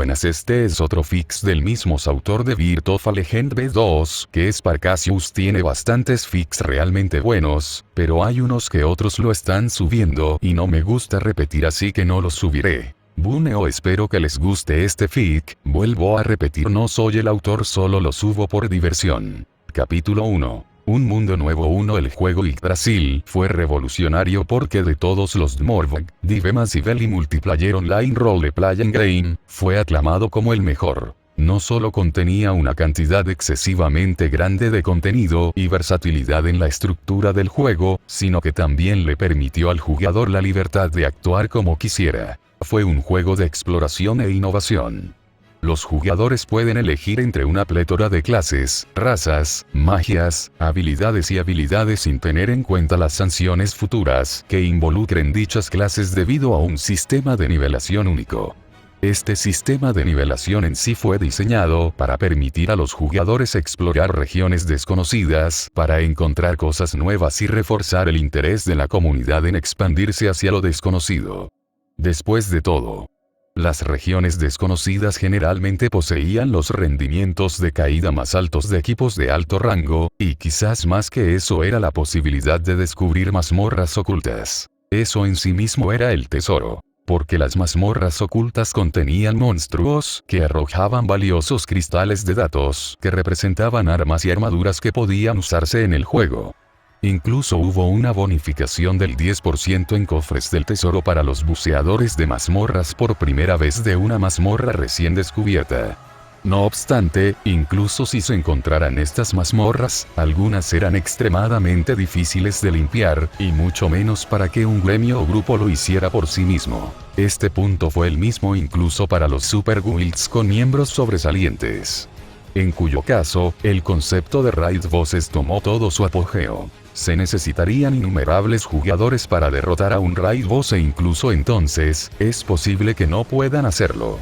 buenas, este es otro fix del mismo autor de Birth of a Legend V2, que es Parcasius. Tiene bastantes fix realmente buenos, pero hay unos que otros lo están subiendo y no me gusta repetir, así que no los subiré. Buneo, espero que les guste este fic. Vuelvo a repetir, no soy el autor, solo lo subo por diversión. Capítulo 1. Un mundo nuevo 1. El juego Yggdrasil fue revolucionario porque de todos los Dmorg, Dive Massive y Multiplayer Online Role Playing Game, fue aclamado como el mejor. No solo contenía una cantidad excesivamente grande de contenido y versatilidad en la estructura del juego, sino que también le permitió al jugador la libertad de actuar como quisiera. Fue un juego de exploración e innovación. Los jugadores pueden elegir entre una plétora de clases, razas, magias, habilidades y habilidades sin tener en cuenta las sanciones futuras que involucren dichas clases debido a un sistema de nivelación único. Este sistema de nivelación en sí fue diseñado para permitir a los jugadores explorar regiones desconocidas, para encontrar cosas nuevas y reforzar el interés de la comunidad en expandirse hacia lo desconocido. Después de todo, las regiones desconocidas generalmente poseían los rendimientos de caída más altos de equipos de alto rango, y quizás más que eso era la posibilidad de descubrir mazmorras ocultas. Eso en sí mismo era el tesoro, porque las mazmorras ocultas contenían monstruos que arrojaban valiosos cristales de datos que representaban armas y armaduras que podían usarse en el juego. Incluso hubo una bonificación del 10% en cofres del tesoro para los buceadores de mazmorras por primera vez de una mazmorra recién descubierta. No obstante, incluso si se encontraran estas mazmorras, algunas eran extremadamente difíciles de limpiar, y mucho menos para que un gremio o grupo lo hiciera por sí mismo. Este punto fue el mismo incluso para los super guilds con miembros sobresalientes. En cuyo caso, el concepto de raid bosses tomó todo su apogeo. Se necesitarían innumerables jugadores para derrotar a un raid boss, e incluso entonces, es posible que no puedan hacerlo.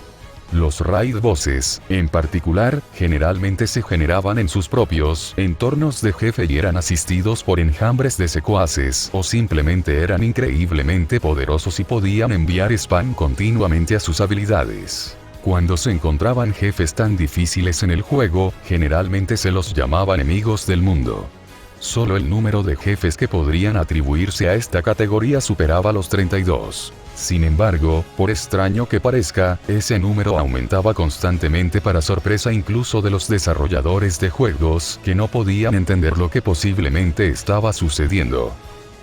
Los raid bosses, en particular, generalmente se generaban en sus propios entornos de jefe y eran asistidos por enjambres de secuaces, o simplemente eran increíblemente poderosos y podían enviar spam continuamente a sus habilidades. Cuando se encontraban jefes tan difíciles en el juego, generalmente se los llamaba enemigos del mundo. Solo el número de jefes que podrían atribuirse a esta categoría superaba los 32. Sin embargo, por extraño que parezca, ese número aumentaba constantemente para sorpresa incluso de los desarrolladores de juegos, que no podían entender lo que posiblemente estaba sucediendo.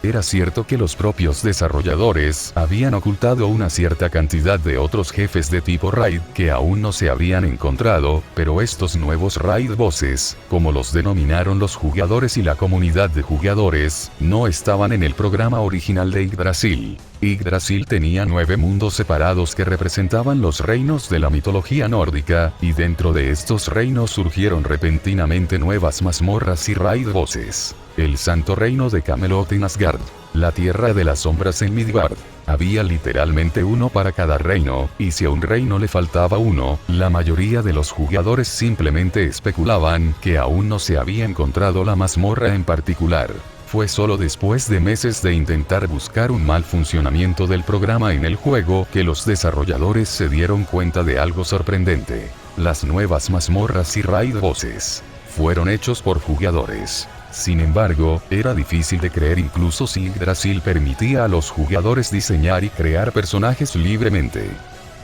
Era cierto que los propios desarrolladores habían ocultado una cierta cantidad de otros jefes de tipo raid que aún no se habían encontrado, pero estos nuevos raid bosses, como los denominaron los jugadores y la comunidad de jugadores, no estaban en el programa original de Yggdrasil. Yggdrasil tenía 9 mundos separados que representaban los reinos de la mitología nórdica, y dentro de estos reinos surgieron repentinamente nuevas mazmorras y raid bosses. El santo reino de Camelot en Asgard, la tierra de las sombras en Midgard. Había literalmente uno para cada reino, y si a un reino le faltaba uno, la mayoría de los jugadores simplemente especulaban que aún no se había encontrado la mazmorra en particular. Fue solo después de meses de intentar buscar un mal funcionamiento del programa en el juego que los desarrolladores se dieron cuenta de algo sorprendente. Las nuevas mazmorras y raid bosses fueron hechos por jugadores. Sin embargo, era difícil de creer incluso si Yggdrasil permitía a los jugadores diseñar y crear personajes libremente.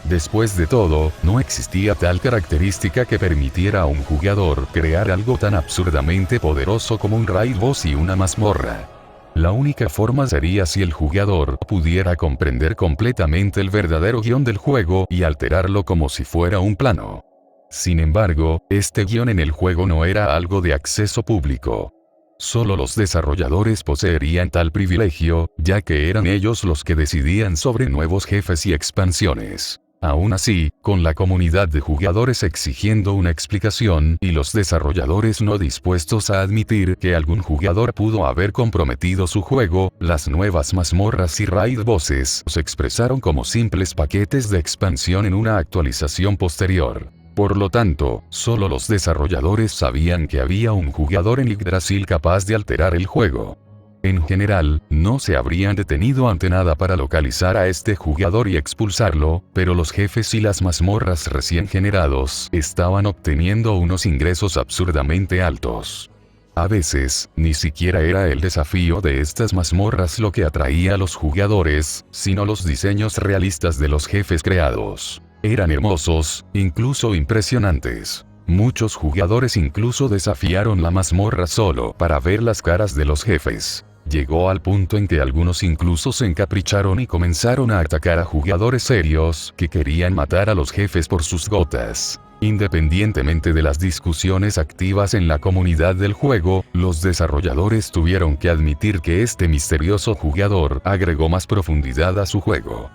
Después de todo, no existía tal característica que permitiera a un jugador crear algo tan absurdamente poderoso como un raid boss y una mazmorra. La única forma sería si el jugador pudiera comprender completamente el verdadero guión del juego y alterarlo como si fuera un plano. Sin embargo, este guión en el juego no era algo de acceso público. Solo los desarrolladores poseerían tal privilegio, ya que eran ellos los que decidían sobre nuevos jefes y expansiones. Aún así, con la comunidad de jugadores exigiendo una explicación y los desarrolladores no dispuestos a admitir que algún jugador pudo haber comprometido su juego, las nuevas mazmorras y raid bosses se expresaron como simples paquetes de expansión en una actualización posterior. Por lo tanto, solo los desarrolladores sabían que había un jugador en Yggdrasil capaz de alterar el juego. En general, no se habrían detenido ante nada para localizar a este jugador y expulsarlo, pero los jefes y las mazmorras recién generados estaban obteniendo unos ingresos absurdamente altos. A veces, ni siquiera era el desafío de estas mazmorras lo que atraía a los jugadores, sino los diseños realistas de los jefes creados. Eran hermosos, incluso impresionantes. Muchos jugadores incluso desafiaron la mazmorra solo para ver las caras de los jefes. Llegó al punto en que algunos incluso se encapricharon y comenzaron a atacar a jugadores serios que querían matar a los jefes por sus gotas. Independientemente de las discusiones activas en la comunidad del juego, los desarrolladores tuvieron que admitir que este misterioso jugador agregó más profundidad a su juego.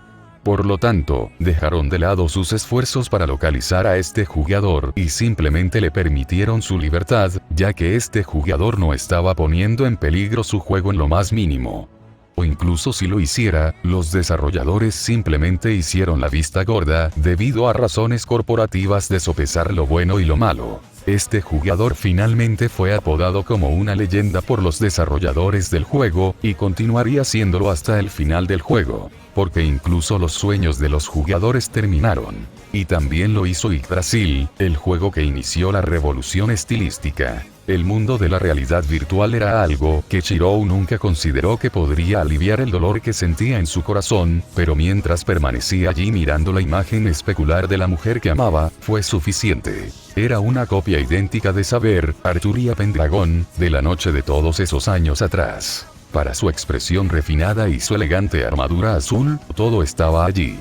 Por lo tanto, dejaron de lado sus esfuerzos para localizar a este jugador y simplemente le permitieron su libertad, ya que este jugador no estaba poniendo en peligro su juego en lo más mínimo. O incluso si lo hiciera, los desarrolladores simplemente hicieron la vista gorda, debido a razones corporativas de sopesar lo bueno y lo malo. Este jugador finalmente fue apodado como una leyenda por los desarrolladores del juego, y continuaría siéndolo hasta el final del juego, porque incluso los sueños de los jugadores terminaron. Y también lo hizo Yggdrasil, el juego que inició la revolución estilística. El mundo de la realidad virtual era algo que Shirou nunca consideró que podría aliviar el dolor que sentía en su corazón, pero mientras permanecía allí mirando la imagen especular de la mujer que amaba, fue suficiente. Era una copia idéntica de Saber, Arturia Pendragon, de la noche de todos esos años atrás. Para su expresión refinada y su elegante armadura azul, todo estaba allí.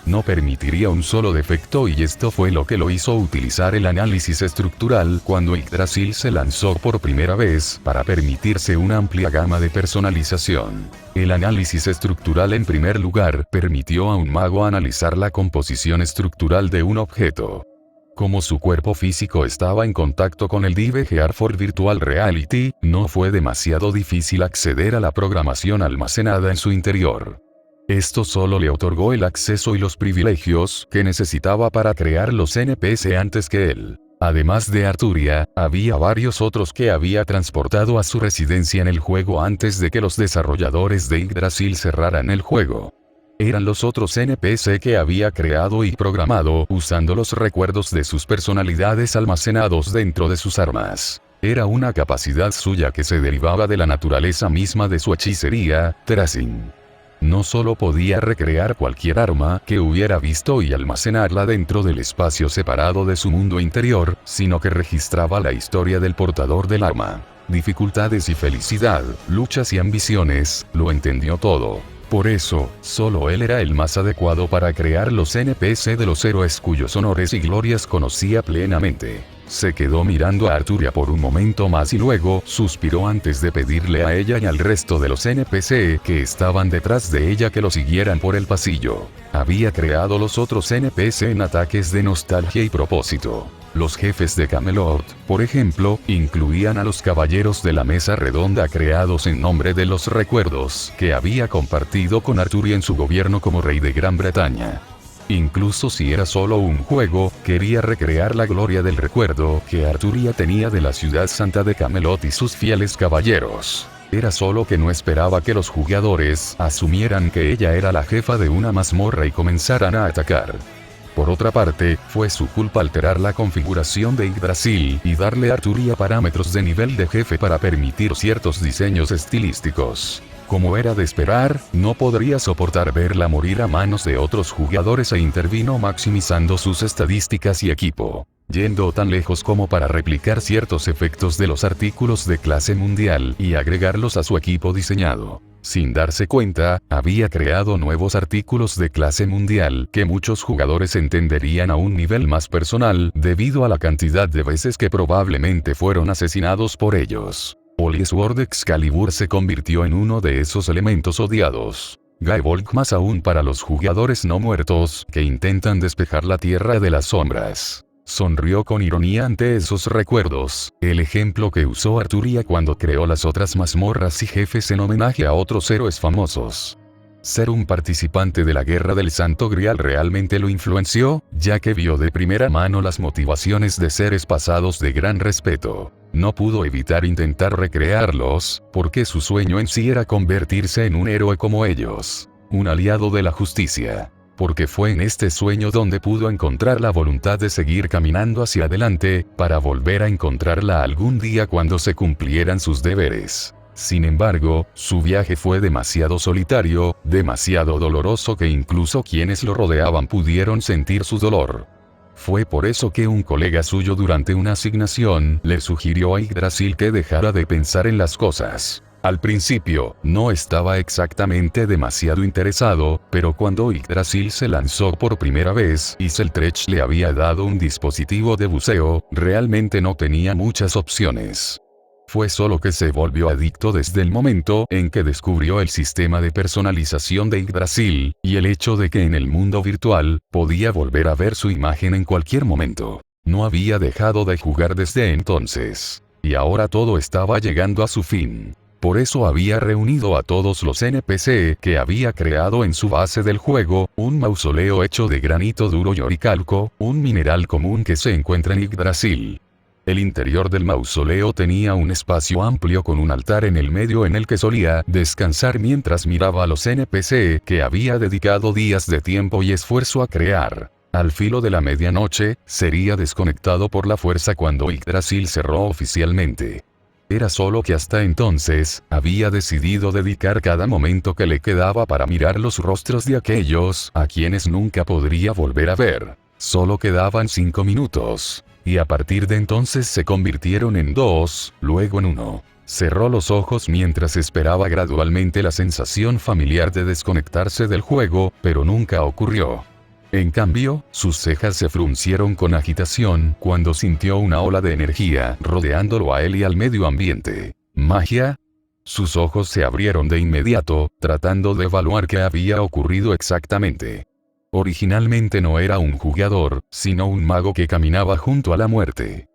No permitiría un solo defecto, y esto fue lo que lo hizo utilizar el análisis estructural cuando Yggdrasil se lanzó por primera vez para permitirse una amplia gama de personalización. El análisis estructural en primer lugar permitió a un mago analizar la composición estructural de un objeto. Como su cuerpo físico estaba en contacto con el DVGR for Virtual Reality, no fue demasiado difícil acceder a la programación almacenada en su interior. Esto solo le otorgó el acceso y los privilegios que necesitaba para crear los NPC antes que él. Además de Arturia, había varios otros que había transportado a su residencia en el juego antes de que los desarrolladores de Yggdrasil cerraran el juego. Eran los otros NPC que había creado y programado usando los recuerdos de sus personalidades almacenados dentro de sus armas. Era una capacidad suya que se derivaba de la naturaleza misma de su hechicería, Tracing. No solo podía recrear cualquier arma que hubiera visto y almacenarla dentro del espacio separado de su mundo interior, sino que registraba la historia del portador del arma. Dificultades y felicidad, luchas y ambiciones, lo entendió todo. Por eso, solo él era el más adecuado para crear los NPC de los héroes cuyos honores y glorias conocía plenamente. Se quedó mirando a Arturia por un momento más y luego suspiró antes de pedirle a ella y al resto de los NPC que estaban detrás de ella que lo siguieran por el pasillo. Había creado los otros NPC en ataques de nostalgia y propósito. Los jefes de Camelot, por ejemplo, incluían a los caballeros de la mesa redonda creados en nombre de los recuerdos que había compartido con Arturia en su gobierno como rey de Gran Bretaña. Incluso si era solo un juego, quería recrear la gloria del recuerdo que Arturia tenía de la ciudad santa de Camelot y sus fieles caballeros. Era solo que no esperaba que los jugadores asumieran que ella era la jefa de una mazmorra y comenzaran a atacar. Por otra parte, fue su culpa alterar la configuración de Yggdrasil y darle a Arturia parámetros de nivel de jefe para permitir ciertos diseños estilísticos. Como era de esperar, no podría soportar verla morir a manos de otros jugadores e intervino maximizando sus estadísticas y equipo, yendo tan lejos como para replicar ciertos efectos de los artículos de clase mundial y agregarlos a su equipo diseñado. Sin darse cuenta, había creado nuevos artículos de clase mundial que muchos jugadores entenderían a un nivel más personal debido a la cantidad de veces que probablemente fueron asesinados por ellos. Holy Sword Excalibur se convirtió en uno de esos elementos odiados. Gaebolg más aún para los jugadores no muertos que intentan despejar la tierra de las sombras. Sonrió con ironía ante esos recuerdos, el ejemplo que usó Arturia cuando creó las otras mazmorras y jefes en homenaje a otros héroes famosos. Ser un participante de la Guerra del Santo Grial realmente lo influenció, ya que vio de primera mano las motivaciones de seres pasados de gran respeto. No pudo evitar intentar recrearlos, porque su sueño en sí era convertirse en un héroe como ellos, un aliado de la justicia. Porque fue en este sueño donde pudo encontrar la voluntad de seguir caminando hacia adelante, para volver a encontrarla algún día cuando se cumplieran sus deberes. Sin embargo, su viaje fue demasiado solitario, demasiado doloroso que incluso quienes lo rodeaban pudieron sentir su dolor. Fue por eso que un colega suyo durante una asignación le sugirió a Yggdrasil que dejara de pensar en las cosas. Al principio, no estaba exactamente demasiado interesado, pero cuando Yggdrasil se lanzó por primera vez y Seltrech le había dado un dispositivo de buceo, realmente no tenía muchas opciones. Fue solo que se volvió adicto desde el momento en que descubrió el sistema de personalización de Yggdrasil, y el hecho de que en el mundo virtual, podía volver a ver su imagen en cualquier momento. No había dejado de jugar desde entonces. Y ahora todo estaba llegando a su fin. Por eso había reunido a todos los NPC que había creado en su base del juego, un mausoleo hecho de granito duro y oricalco, un mineral común que se encuentra en Yggdrasil. El interior del mausoleo tenía un espacio amplio con un altar en el medio en el que solía descansar mientras miraba a los NPC que había dedicado días de tiempo y esfuerzo a crear. Al filo de la medianoche, sería desconectado por la fuerza cuando Yggdrasil cerró oficialmente. Era solo que hasta entonces, había decidido dedicar cada momento que le quedaba para mirar los rostros de aquellos a quienes nunca podría volver a ver. Solo quedaban 5 minutos. Y a partir de entonces se convirtieron en 2, luego en 1. Cerró los ojos mientras esperaba gradualmente la sensación familiar de desconectarse del juego, pero nunca ocurrió. En cambio, sus cejas se fruncieron con agitación cuando sintió una ola de energía rodeándolo a él y al medio ambiente. ¿Magia? Sus ojos se abrieron de inmediato, tratando de evaluar qué había ocurrido exactamente. Originalmente no era un jugador, sino un mago que caminaba junto a la muerte.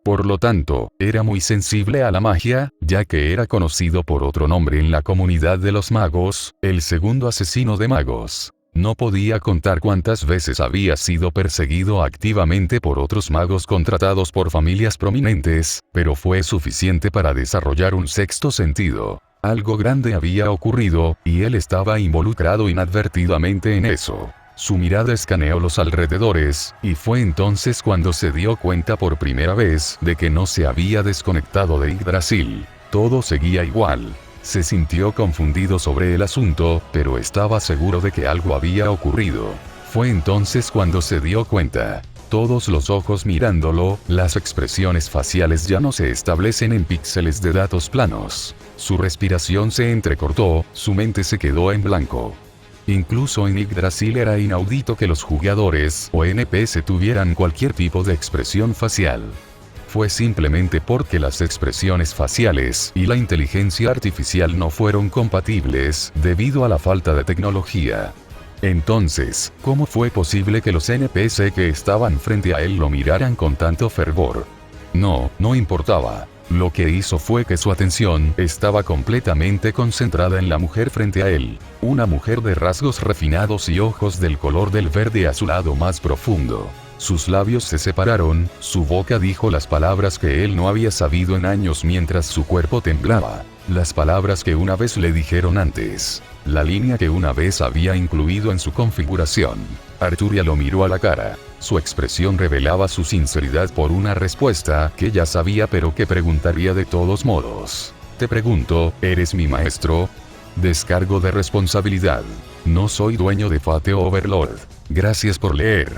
Por lo tanto, era muy sensible a la magia, ya que era conocido por otro nombre en la comunidad de los magos, el segundo asesino de magos. No podía contar cuántas veces había sido perseguido activamente por otros magos contratados por familias prominentes, pero fue suficiente para desarrollar un sexto sentido. Algo grande había ocurrido, y él estaba involucrado inadvertidamente en eso. Su mirada escaneó los alrededores, y fue entonces cuando se dio cuenta por primera vez de que no se había desconectado de Yggdrasil. Todo seguía igual. Se sintió confundido sobre el asunto, pero estaba seguro de que algo había ocurrido. Fue entonces cuando se dio cuenta. Todos los ojos mirándolo, las expresiones faciales ya no se establecen en píxeles de datos planos. Su respiración se entrecortó, su mente se quedó en blanco. Incluso en Yggdrasil era inaudito que los jugadores o NPC tuvieran cualquier tipo de expresión facial. Fue simplemente porque las expresiones faciales y la inteligencia artificial no fueron compatibles debido a la falta de tecnología. Entonces, ¿cómo fue posible que los NPC que estaban frente a él lo miraran con tanto fervor? No importaba. Lo que hizo fue que su atención estaba completamente concentrada en la mujer frente a él. Una mujer de rasgos refinados y ojos del color del verde azulado más profundo. Sus labios se separaron, su boca dijo las palabras que él no había sabido en años mientras su cuerpo temblaba. Las palabras que una vez le dijeron antes. La línea que una vez había incluido en su configuración. Arturia lo miró a la cara. Su expresión revelaba su sinceridad por una respuesta que ya sabía pero que preguntaría de todos modos. Te pregunto, ¿eres mi maestro? Descargo de responsabilidad. No soy dueño de Fate Overlord. Gracias por leer.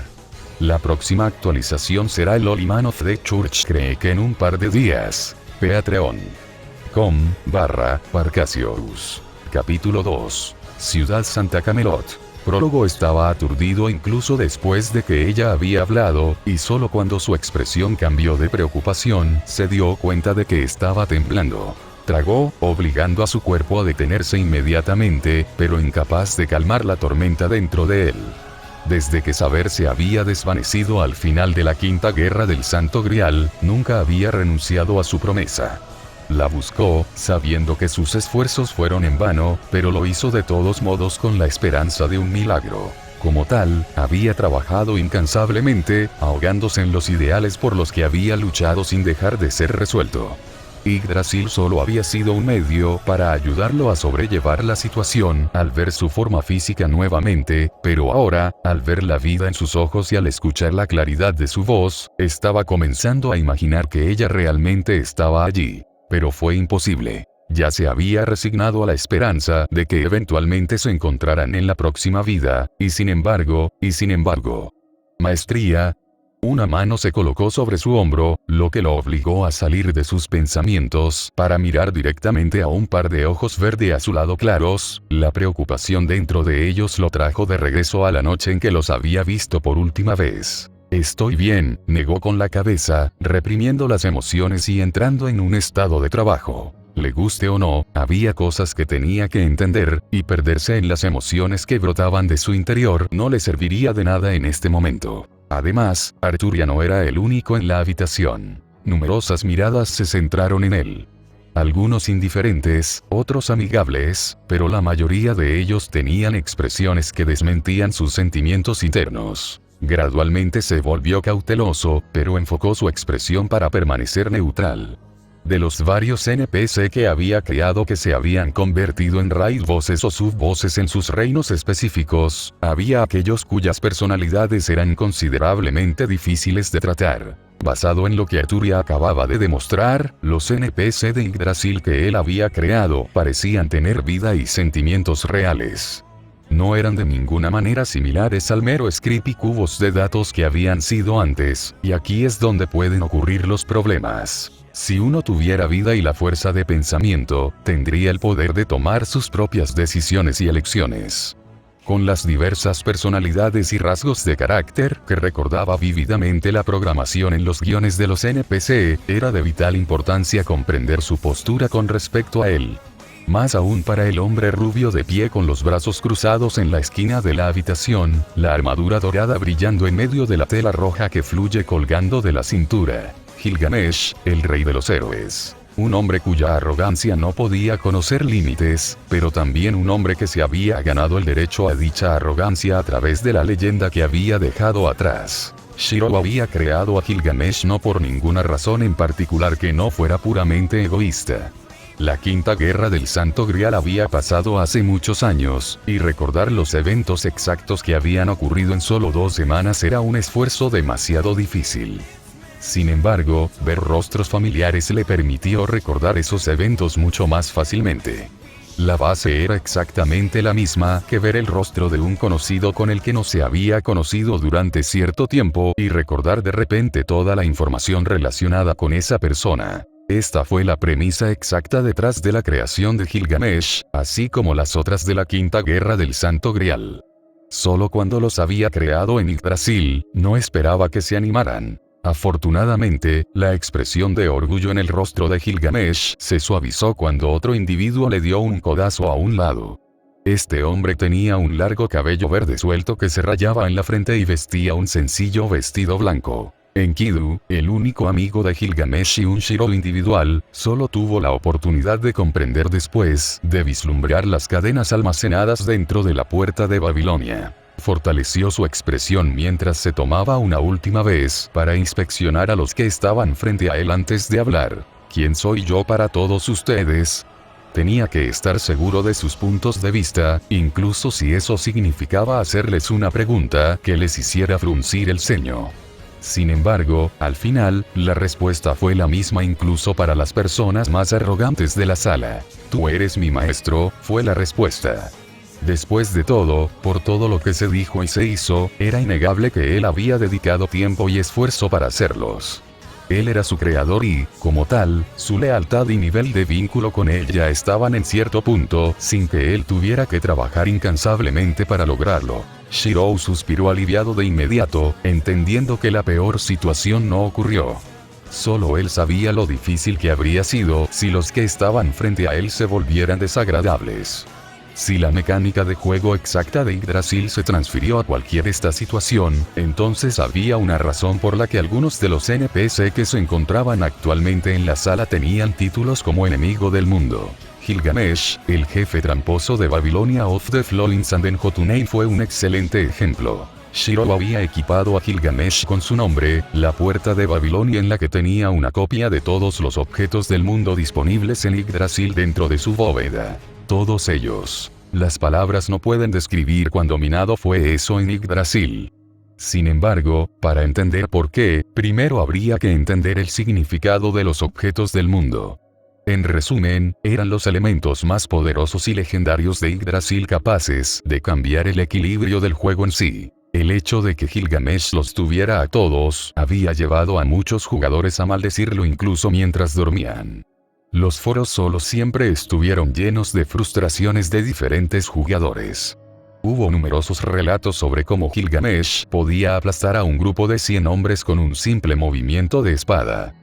La próxima actualización será el Holy Man of the Church cree que en un par de días. Patreon.com/Parcasius. Capítulo 2. Ciudad Santa Camelot. Prólogo estaba aturdido incluso después de que ella había hablado, y solo cuando su expresión cambió de preocupación, se dio cuenta de que estaba temblando. Tragó, obligando a su cuerpo a detenerse inmediatamente, pero incapaz de calmar la tormenta dentro de él. Desde que Saber se había desvanecido al final de la Quinta Guerra del Santo Grial, nunca había renunciado a su promesa. La buscó, sabiendo que sus esfuerzos fueron en vano, pero lo hizo de todos modos con la esperanza de un milagro. Como tal, había trabajado incansablemente, ahogándose en los ideales por los que había luchado sin dejar de ser resuelto. Yggdrasil solo había sido un medio para ayudarlo a sobrellevar la situación al ver su forma física nuevamente, pero ahora, al ver la vida en sus ojos y al escuchar la claridad de su voz, estaba comenzando a imaginar que ella realmente estaba allí. Pero fue imposible. Ya se había resignado a la esperanza de que eventualmente se encontraran en la próxima vida, y sin embargo. Maestría. Una mano se colocó sobre su hombro, lo que lo obligó a salir de sus pensamientos para mirar directamente a un par de ojos verde azulado claros. La preocupación dentro de ellos lo trajo de regreso a la noche en que los había visto por última vez. Estoy bien, negó con la cabeza, reprimiendo las emociones y entrando en un estado de trabajo. Le guste o no, había cosas que tenía que entender, y perderse en las emociones que brotaban de su interior no le serviría de nada en este momento. Además, Arthur ya no era el único en la habitación. Numerosas miradas se centraron en él. Algunos indiferentes, otros amigables, pero la mayoría de ellos tenían expresiones que desmentían sus sentimientos internos. Gradualmente se volvió cauteloso, pero enfocó su expresión para permanecer neutral. De los varios NPC que había creado que se habían convertido en raid voces o subvoces en sus reinos específicos, había aquellos cuyas personalidades eran considerablemente difíciles de tratar. Basado en lo que Arthur ya acababa de demostrar, los NPC de Yggdrasil que él había creado parecían tener vida y sentimientos reales. No eran de ninguna manera similares al mero script y cubos de datos que habían sido antes, y aquí es donde pueden ocurrir los problemas. Si uno tuviera vida y la fuerza de pensamiento, tendría el poder de tomar sus propias decisiones y elecciones. Con las diversas personalidades y rasgos de carácter que recordaba vívidamente la programación en los guiones de los NPC, era de vital importancia comprender su postura con respecto a él. Más aún para el hombre rubio de pie con los brazos cruzados en la esquina de la habitación, la armadura dorada brillando en medio de la tela roja que fluye colgando de la cintura. Gilgamesh, el rey de los héroes. Un hombre cuya arrogancia no podía conocer límites, pero también un hombre que se había ganado el derecho a dicha arrogancia a través de la leyenda que había dejado atrás. Shiro había creado a Gilgamesh no por ninguna razón en particular que no fuera puramente egoísta. La quinta guerra del Santo Grial había pasado hace muchos años, y recordar los eventos exactos que habían ocurrido en solo 2 semanas era un esfuerzo demasiado difícil. Sin embargo, ver rostros familiares le permitió recordar esos eventos mucho más fácilmente. La base era exactamente la misma que ver el rostro de un conocido con el que no se había conocido durante cierto tiempo y recordar de repente toda la información relacionada con esa persona. Esta fue la premisa exacta detrás de la creación de Gilgamesh, así como las otras de la quinta guerra del Santo Grial. Solo cuando los había creado en Yggdrasil, no esperaba que se animaran. Afortunadamente, la expresión de orgullo en el rostro de Gilgamesh se suavizó cuando otro individuo le dio un codazo a un lado. Este hombre tenía un largo cabello verde suelto que se rayaba en la frente y vestía un sencillo vestido blanco. Enkidu, el único amigo de Gilgamesh y un Shiro individual, solo tuvo la oportunidad de comprender después de vislumbrar las cadenas almacenadas dentro de la puerta de Babilonia. Fortaleció su expresión mientras se tomaba una última vez para inspeccionar a los que estaban frente a él antes de hablar. ¿Quién soy yo para todos ustedes? Tenía que estar seguro de sus puntos de vista, incluso si eso significaba hacerles una pregunta que les hiciera fruncir el ceño. Sin embargo, al final, la respuesta fue la misma incluso para las personas más arrogantes de la sala. Tú eres mi maestro, fue la respuesta. Después de todo, por todo lo que se dijo y se hizo, era innegable que él había dedicado tiempo y esfuerzo para hacerlos. Él era su creador y, como tal, su lealtad y nivel de vínculo con él ya estaban en cierto punto, sin que él tuviera que trabajar incansablemente para lograrlo. Shiro suspiró aliviado de inmediato, entendiendo que la peor situación no ocurrió. Solo él sabía lo difícil que habría sido si los que estaban frente a él se volvieran desagradables. Si la mecánica de juego exacta de Yggdrasil se transfirió a cualquier esta situación, entonces había una razón por la que algunos de los NPC que se encontraban actualmente en la sala tenían títulos como enemigo del mundo. Gilgamesh, el jefe tramposo de Babilonia of the Flowing Sand en Jotunheim fue un excelente ejemplo. Shiro había equipado a Gilgamesh con su nombre, la puerta de Babilonia, en la que tenía una copia de todos los objetos del mundo disponibles en Yggdrasil dentro de su bóveda. Todos ellos. Las palabras no pueden describir cuán dominado fue eso en Yggdrasil. Sin embargo, para entender por qué, primero habría que entender el significado de los objetos del mundo. En resumen, eran los elementos más poderosos y legendarios de Yggdrasil capaces de cambiar el equilibrio del juego en sí. El hecho de que Gilgamesh los tuviera a todos había llevado a muchos jugadores a maldecirlo incluso mientras dormían. Los foros solo siempre estuvieron llenos de frustraciones de diferentes jugadores. Hubo numerosos relatos sobre cómo Gilgamesh podía aplastar a un grupo de 100 hombres con un simple movimiento de espada.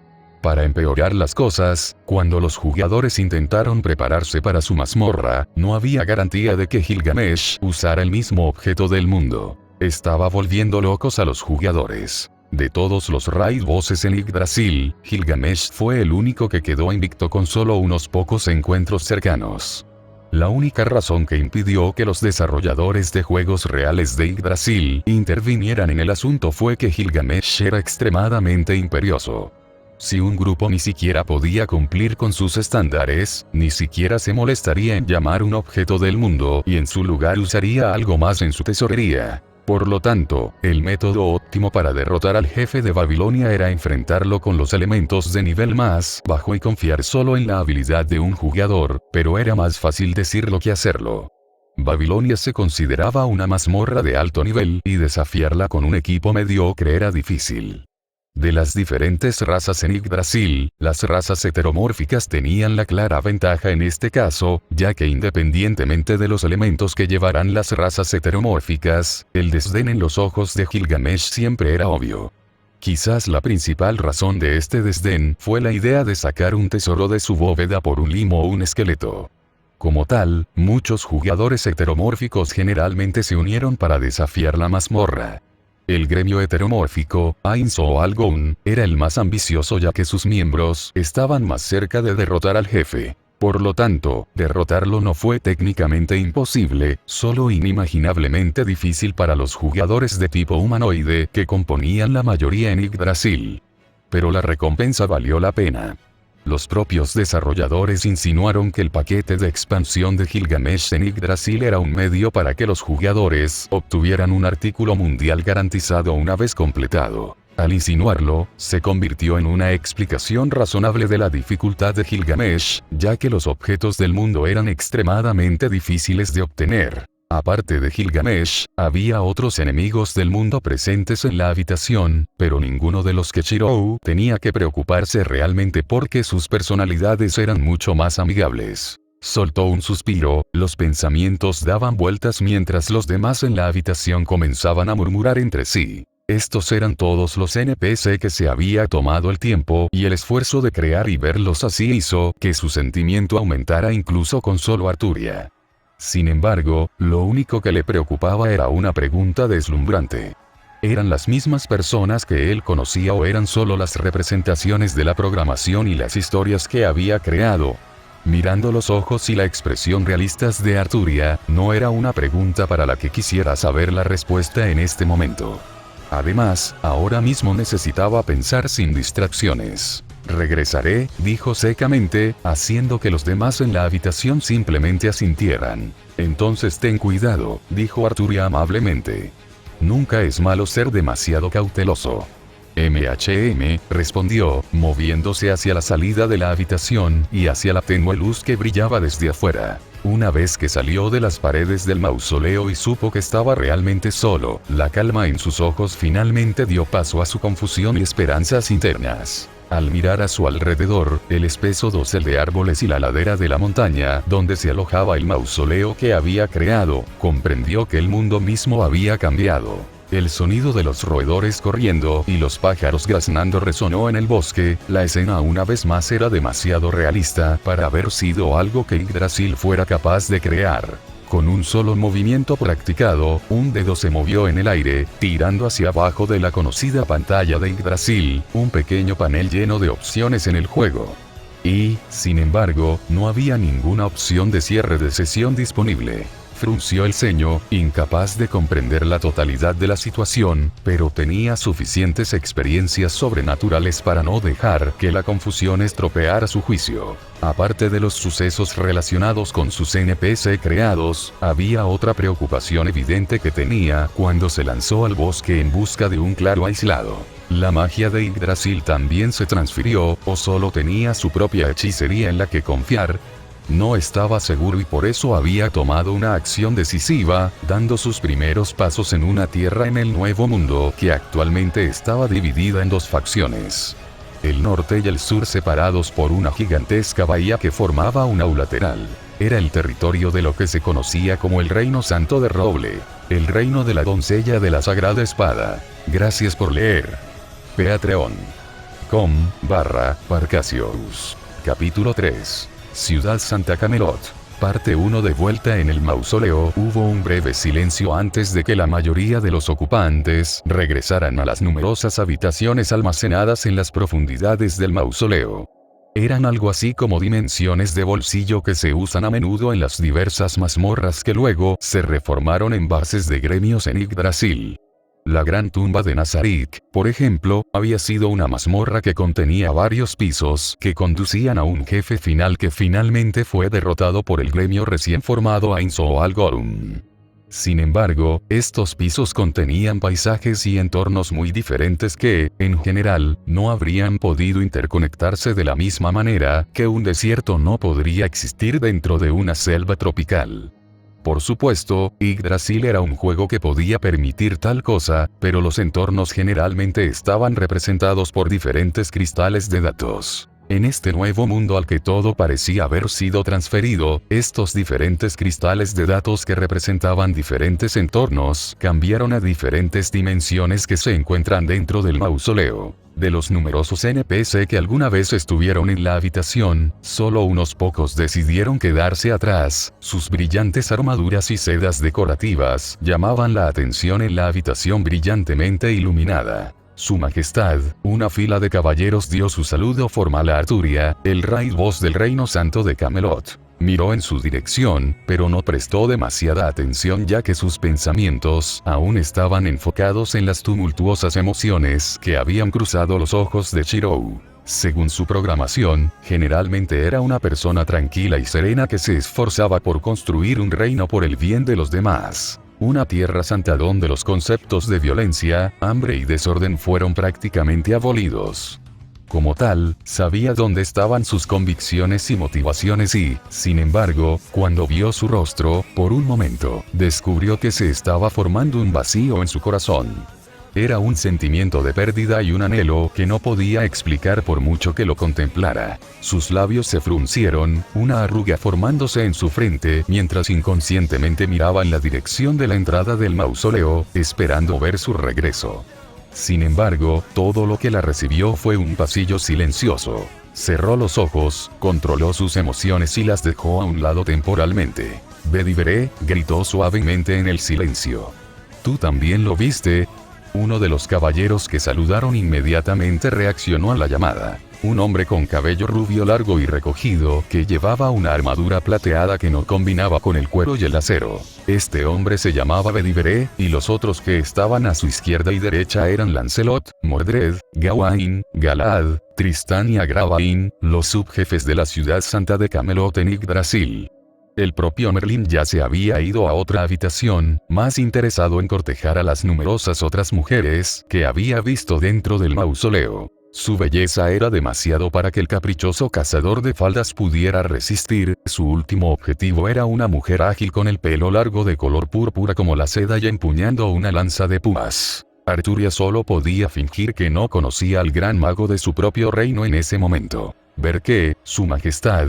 Para empeorar las cosas, cuando los jugadores intentaron prepararse para su mazmorra, no había garantía de que Gilgamesh usara el mismo objeto del mundo. Estaba volviendo locos a los jugadores. De todos los raid bosses en Yggdrasil, Gilgamesh fue el único que quedó invicto con solo unos pocos encuentros cercanos. La única razón que impidió que los desarrolladores de juegos reales de Yggdrasil intervinieran en el asunto fue que Gilgamesh era extremadamente imperioso. Si un grupo ni siquiera podía cumplir con sus estándares, ni siquiera se molestaría en llamar un objeto del mundo y en su lugar usaría algo más en su tesorería. Por lo tanto, el método óptimo para derrotar al jefe de Babilonia era enfrentarlo con los elementos de nivel más bajo y confiar solo en la habilidad de un jugador, pero era más fácil decirlo que hacerlo. Babilonia se consideraba una mazmorra de alto nivel y desafiarla con un equipo mediocre era difícil. De las diferentes razas en Yggdrasil, las razas heteromórficas tenían la clara ventaja en este caso, ya que independientemente de los elementos que llevaran las razas heteromórficas, el desdén en los ojos de Gilgamesh siempre era obvio. Quizás la principal razón de este desdén fue la idea de sacar un tesoro de su bóveda por un limo o un esqueleto. Como tal, muchos jugadores heteromórficos generalmente se unieron para desafiar la mazmorra. El gremio heteromórfico, Ainz o Algon, era el más ambicioso ya que sus miembros estaban más cerca de derrotar al jefe. Por lo tanto, derrotarlo no fue técnicamente imposible, solo inimaginablemente difícil para los jugadores de tipo humanoide que componían la mayoría en Yggdrasil. Pero la recompensa valió la pena. Los propios desarrolladores insinuaron que el paquete de expansión de Gilgamesh en Yggdrasil era un medio para que los jugadores obtuvieran un artículo mundial garantizado una vez completado. Al insinuarlo, se convirtió en una explicación razonable de la dificultad de Gilgamesh, ya que los objetos del mundo eran extremadamente difíciles de obtener. Aparte de Gilgamesh, había otros enemigos del mundo presentes en la habitación, pero ninguno de los que Shirou tenía que preocuparse realmente porque sus personalidades eran mucho más amigables. Soltó un suspiro, los pensamientos daban vueltas mientras los demás en la habitación comenzaban a murmurar entre sí. Estos eran todos los NPC que se había tomado el tiempo y el esfuerzo de crear y verlos así hizo que su sentimiento aumentara incluso con solo Arturia. Sin embargo, lo único que le preocupaba era una pregunta deslumbrante. ¿Eran las mismas personas que él conocía o eran solo las representaciones de la programación y las historias que había creado? Mirando los ojos y la expresión realistas de Arturia, no era una pregunta para la que quisiera saber la respuesta en este momento. Además, ahora mismo necesitaba pensar sin distracciones. Regresaré, dijo secamente, haciendo que los demás en la habitación simplemente asintieran. Entonces ten cuidado, dijo Arturia amablemente. Nunca es malo ser demasiado cauteloso. Respondió, moviéndose hacia la salida de la habitación y hacia la tenue luz que brillaba desde afuera. Una vez que salió de las paredes del mausoleo y supo que estaba realmente solo, la calma en sus ojos finalmente dio paso a su confusión y esperanzas internas. Al mirar a su alrededor, el espeso dosel de árboles y la ladera de la montaña donde se alojaba el mausoleo que había creado, comprendió que el mundo mismo había cambiado. El sonido de los roedores corriendo y los pájaros graznando resonó en el bosque, la escena una vez más era demasiado realista para haber sido algo que Yggdrasil fuera capaz de crear. Con un solo movimiento practicado, un dedo se movió en el aire, tirando hacia abajo de la conocida pantalla de Yggdrasil, un pequeño panel lleno de opciones en el juego. Y, sin embargo, no había ninguna opción de cierre de sesión disponible. Frunció el ceño, incapaz de comprender la totalidad de la situación, pero tenía suficientes experiencias sobrenaturales para no dejar que la confusión estropeara su juicio. Aparte de los sucesos relacionados con sus NPC creados, había otra preocupación evidente que tenía cuando se lanzó al bosque en busca de un claro aislado. La magia de Yggdrasil también se transfirió, o solo tenía su propia hechicería en la que confiar. No estaba seguro y por eso había tomado una acción decisiva, dando sus primeros pasos en una tierra en el Nuevo Mundo que actualmente estaba dividida en dos facciones. El norte y el sur separados por una gigantesca bahía que formaba un aulateral. Era el territorio de lo que se conocía como el Reino Santo de Roble, el reino de la doncella de la Sagrada Espada. Gracias por leer. Patreon.com/Parcasius. Capítulo 3. Ciudad Santa Camelot. Parte 1. De vuelta en el mausoleo, hubo un breve silencio antes de que la mayoría de los ocupantes regresaran a las numerosas habitaciones almacenadas en las profundidades del mausoleo. Eran algo así como dimensiones de bolsillo que se usan a menudo en las diversas mazmorras que luego se reformaron en bases de gremios en Yggdrasil. La gran tumba de Nazarick, por ejemplo, había sido una mazmorra que contenía varios pisos que conducían a un jefe final que finalmente fue derrotado por el gremio recién formado Ainzoal-Gorum. Sin embargo, estos pisos contenían paisajes y entornos muy diferentes que, en general, no habrían podido interconectarse de la misma manera que un desierto no podría existir dentro de una selva tropical. Por supuesto, Yggdrasil era un juego que podía permitir tal cosa, pero los entornos generalmente estaban representados por diferentes cristales de datos. En este nuevo mundo al que todo parecía haber sido transferido, estos diferentes cristales de datos que representaban diferentes entornos, cambiaron a diferentes dimensiones que se encuentran dentro del mausoleo. De los numerosos NPC que alguna vez estuvieron en la habitación, solo unos pocos decidieron quedarse atrás. Sus brillantes armaduras y sedas decorativas llamaban la atención en la habitación brillantemente iluminada. Su Majestad, una fila de caballeros dio su saludo formal a Arturia, el Raid Boss del Reino Santo de Camelot. Miró en su dirección, pero no prestó demasiada atención ya que sus pensamientos aún estaban enfocados en las tumultuosas emociones que habían cruzado los ojos de Shirou. Según su programación, generalmente era una persona tranquila y serena que se esforzaba por construir un reino por el bien de los demás. Una tierra santa donde los conceptos de violencia, hambre y desorden fueron prácticamente abolidos. Como tal, sabía dónde estaban sus convicciones y motivaciones y, sin embargo, cuando vio su rostro, por un momento, descubrió que se estaba formando un vacío en su corazón. Era un sentimiento de pérdida y un anhelo que no podía explicar por mucho que lo contemplara. Sus labios se fruncieron, una arruga formándose en su frente mientras inconscientemente miraba en la dirección de la entrada del mausoleo, esperando ver su regreso. Sin embargo, todo lo que la recibió fue un pasillo silencioso. Cerró los ojos, controló sus emociones y las dejó a un lado temporalmente. «Bedivere», gritó suavemente en el silencio. «¿Tú también lo viste?» Uno de los caballeros que saludaron inmediatamente reaccionó a la llamada. Un hombre con cabello rubio largo y recogido, que llevaba una armadura plateada que no combinaba con el cuero y el acero. Este hombre se llamaba Bedivere, y los otros que estaban a su izquierda y derecha eran Lancelot, Mordred, Gawain, Galad, Tristán y Agravain, los subjefes de la ciudad santa de Camelot en Yggdrasil. El propio Merlin ya se había ido a otra habitación, más interesado en cortejar a las numerosas otras mujeres que había visto dentro del mausoleo. Su belleza era demasiado para que el caprichoso cazador de faldas pudiera resistir. Su último objetivo era una mujer ágil con el pelo largo de color púrpura como la seda y empuñando una lanza de púas. Arturia solo podía fingir que no conocía al gran mago de su propio reino en ese momento. «¿Ver qué, su majestad?»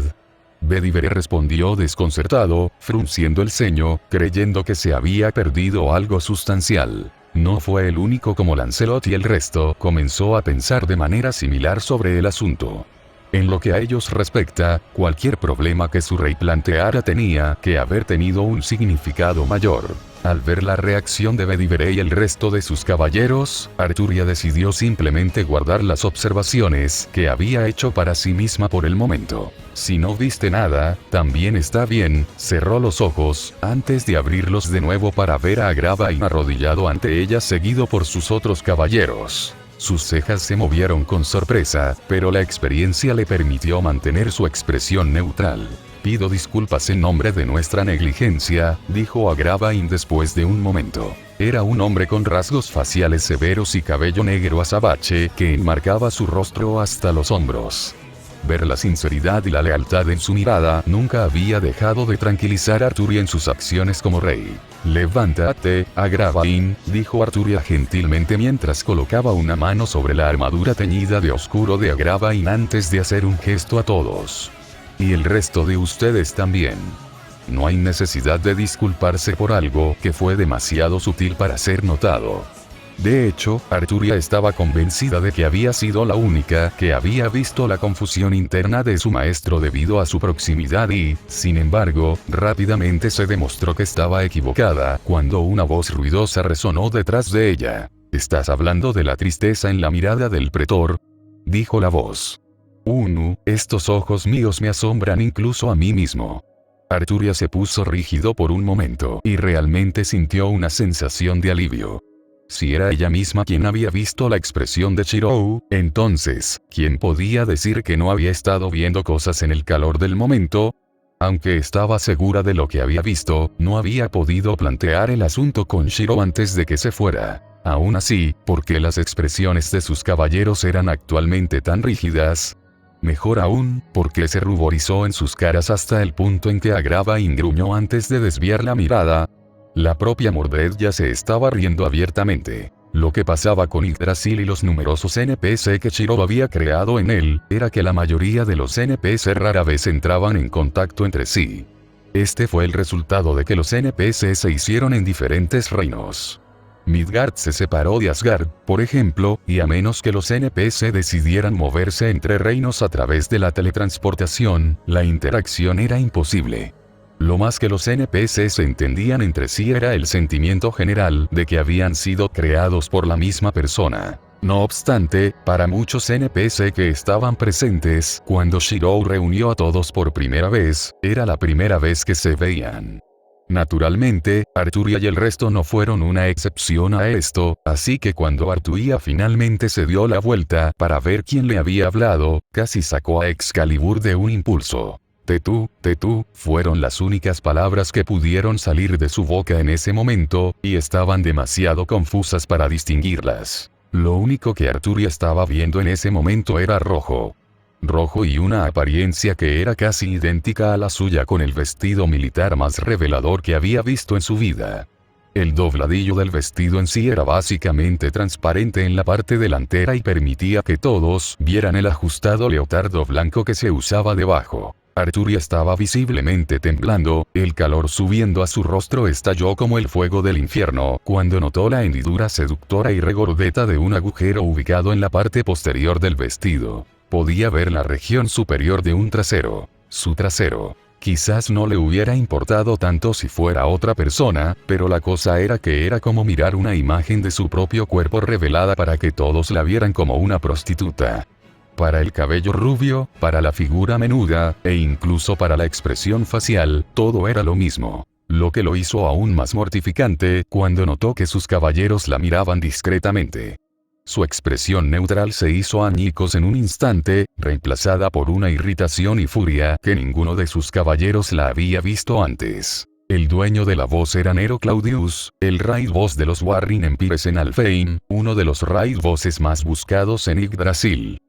Bedivere respondió desconcertado, frunciendo el ceño, creyendo que se había perdido algo sustancial. No fue el único como Lancelot y el resto comenzó a pensar de manera similar sobre el asunto. En lo que a ellos respecta, cualquier problema que su rey planteara tenía que haber tenido un significado mayor. Al ver la reacción de Bedivere y el resto de sus caballeros, Arturia decidió simplemente guardar las observaciones que había hecho para sí misma por el momento. Si no viste nada, también está bien, cerró los ojos, antes de abrirlos de nuevo para ver a Agravain arrodillado ante ella seguido por sus otros caballeros. Sus cejas se movieron con sorpresa, pero la experiencia le permitió mantener su expresión neutral. Pido disculpas en nombre de nuestra negligencia, dijo Agravain después de un momento. Era un hombre con rasgos faciales severos y cabello negro azabache que enmarcaba su rostro hasta los hombros. Ver la sinceridad y la lealtad en su mirada nunca había dejado de tranquilizar a Arturia en sus acciones como rey. Levántate, Agravain, dijo Arturia gentilmente mientras colocaba una mano sobre la armadura teñida de oscuro de Agravain antes de hacer un gesto a todos. Y el resto de ustedes también. No hay necesidad de disculparse por algo que fue demasiado sutil para ser notado. De hecho, Arturia estaba convencida de que había sido la única que había visto la confusión interna de su maestro debido a su proximidad y, sin embargo, rápidamente se demostró que estaba equivocada cuando una voz ruidosa resonó detrás de ella. ¿Estás hablando de la tristeza en la mirada del pretor?, dijo la voz. Estos ojos míos me asombran incluso a mí mismo. Arturia se puso rígido por un momento y realmente sintió una sensación de alivio. Si era ella misma quien había visto la expresión de Shirou, entonces, ¿quién podía decir que no había estado viendo cosas en el calor del momento? Aunque estaba segura de lo que había visto, no había podido plantear el asunto con Shirou antes de que se fuera. Aún así, ¿por qué las expresiones de sus caballeros eran actualmente tan rígidas? Mejor aún, porque se ruborizó en sus caras hasta el punto en que Agravain gruñó antes de desviar la mirada. La propia Mordred ya se estaba riendo abiertamente. Lo que pasaba con Yggdrasil y los numerosos NPC que Shirou había creado en él, era que la mayoría de los NPC rara vez entraban en contacto entre sí. Este fue el resultado de que los NPC se hicieron en diferentes reinos. Midgard se separó de Asgard, por ejemplo, y a menos que los NPC decidieran moverse entre reinos a través de la teletransportación, la interacción era imposible. Lo más que los NPC se entendían entre sí era el sentimiento general de que habían sido creados por la misma persona. No obstante, para muchos NPC que estaban presentes cuando Shirou reunió a todos por primera vez, era la primera vez que se veían. Naturalmente, Arturia y el resto no fueron una excepción a esto, así que cuando Arturia finalmente se dio la vuelta para ver quién le había hablado, casi sacó a Excalibur de un impulso. Tetú, fueron las únicas palabras que pudieron salir de su boca en ese momento, y estaban demasiado confusas para distinguirlas. Lo único que Arturia estaba viendo en ese momento era rojo. Rojo y una apariencia que era casi idéntica a la suya con el vestido militar más revelador que había visto en su vida. El dobladillo del vestido en sí era básicamente transparente en la parte delantera y permitía que todos vieran el ajustado leotardo blanco que se usaba debajo. Arturia estaba visiblemente temblando, el calor subiendo a su rostro estalló como el fuego del infierno cuando notó la hendidura seductora y regordeta de un agujero ubicado en la parte posterior del vestido. Podía ver la región superior de un trasero. Su trasero. Quizás no le hubiera importado tanto si fuera otra persona, pero la cosa era que era como mirar una imagen de su propio cuerpo revelada para que todos la vieran como una prostituta. Para el cabello rubio, para la figura menuda, e incluso para la expresión facial, todo era lo mismo. Lo que lo hizo aún más mortificante, cuando notó que sus caballeros la miraban discretamente. Su expresión neutral se hizo añicos en un instante, reemplazada por una irritación y furia que ninguno de sus caballeros la había visto antes. El dueño de la voz era Nero Claudius, el raid boss de los Warring Empires en Alfheim, uno de los raid bosses más buscados en Yggdrasil.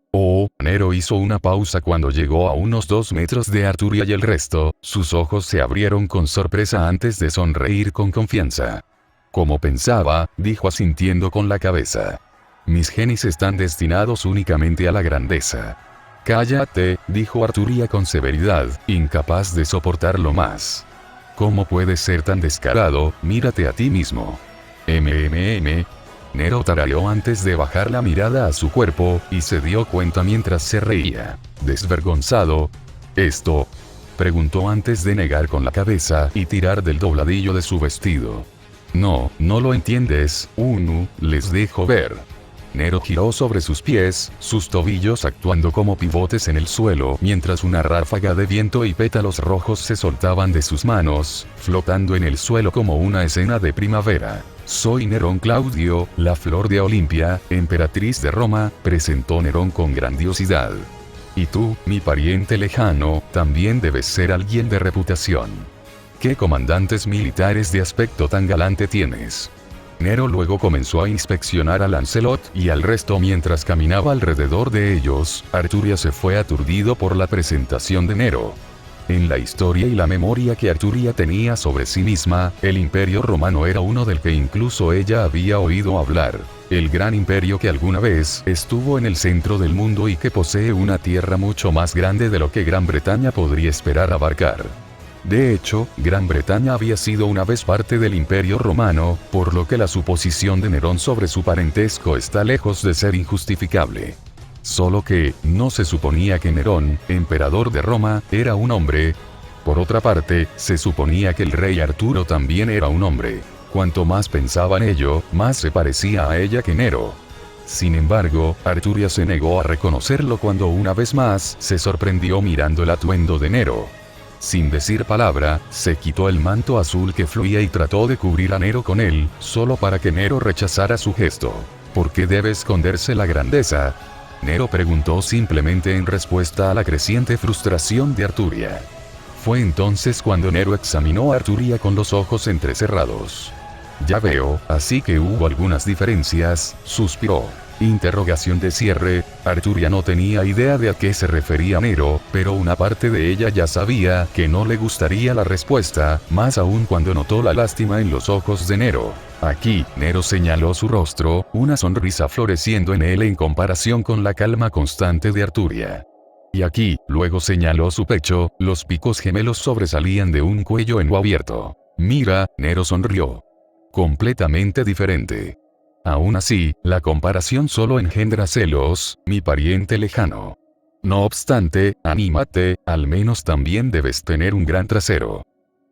Nero hizo una pausa cuando llegó a unos 2 metros de Arturia y el resto, sus ojos se abrieron con sorpresa antes de sonreír con confianza. Como pensaba, dijo asintiendo con la cabeza. Mis genes están destinados únicamente a la grandeza. Cállate, dijo Arturia con severidad, incapaz de soportarlo más. ¿Cómo puedes ser tan descarado? Mírate a ti mismo. Nero tarareó antes de bajar la mirada a su cuerpo, y se dio cuenta mientras se reía. Desvergonzado. ¿Esto? Preguntó antes de negar con la cabeza y tirar del dobladillo de su vestido. No, no lo entiendes, les dejo ver. Nero giró sobre sus pies, sus tobillos actuando como pivotes en el suelo, mientras una ráfaga de viento y pétalos rojos se soltaban de sus manos, flotando en el suelo como una escena de primavera. Soy Nerón Claudio, la flor de Olimpia, emperatriz de Roma, presentó Nerón con grandiosidad. Y tú, mi pariente lejano, también debes ser alguien de reputación. ¿Qué comandantes militares de aspecto tan galante tienes? Nero luego comenzó a inspeccionar a Lancelot y al resto mientras caminaba alrededor de ellos. Arturia se fue aturdido por la presentación de Nero. En la historia y la memoria que Arturia tenía sobre sí misma, el Imperio Romano era uno del que incluso ella había oído hablar. El gran imperio que alguna vez estuvo en el centro del mundo y que posee una tierra mucho más grande de lo que Gran Bretaña podría esperar abarcar. De hecho, Gran Bretaña había sido una vez parte del Imperio Romano, por lo que la suposición de Nerón sobre su parentesco está lejos de ser injustificable. Solo que, no se suponía que Nerón, emperador de Roma, era un hombre. Por otra parte, se suponía que el rey Arturo también era un hombre. Cuanto más pensaba en ello, más se parecía a ella que Nero. Sin embargo, Arturia se negó a reconocerlo cuando una vez más se sorprendió mirando el atuendo de Nero. Sin decir palabra, se quitó el manto azul que fluía y trató de cubrir a Nero con él, solo para que Nero rechazara su gesto. ¿Por qué debe esconderse la grandeza? Nero preguntó simplemente en respuesta a la creciente frustración de Arturia. Fue entonces cuando Nero examinó a Arturia con los ojos entrecerrados. Ya veo, así que hubo algunas diferencias, suspiró. Interrogación de cierre. Arturia no tenía idea de a qué se refería Nero, pero una parte de ella ya sabía que no le gustaría la respuesta, más aún cuando notó la lástima en los ojos de Nero. Aquí, Nero señaló su rostro, una sonrisa floreciendo en él en comparación con la calma constante de Arturia. Y aquí, luego señaló su pecho, los picos gemelos sobresalían de un cuello en U abierto. Mira, Nero sonrió. Completamente diferente. Aún así, la comparación solo engendra celos, mi pariente lejano. No obstante, anímate, al menos también debes tener un gran trasero.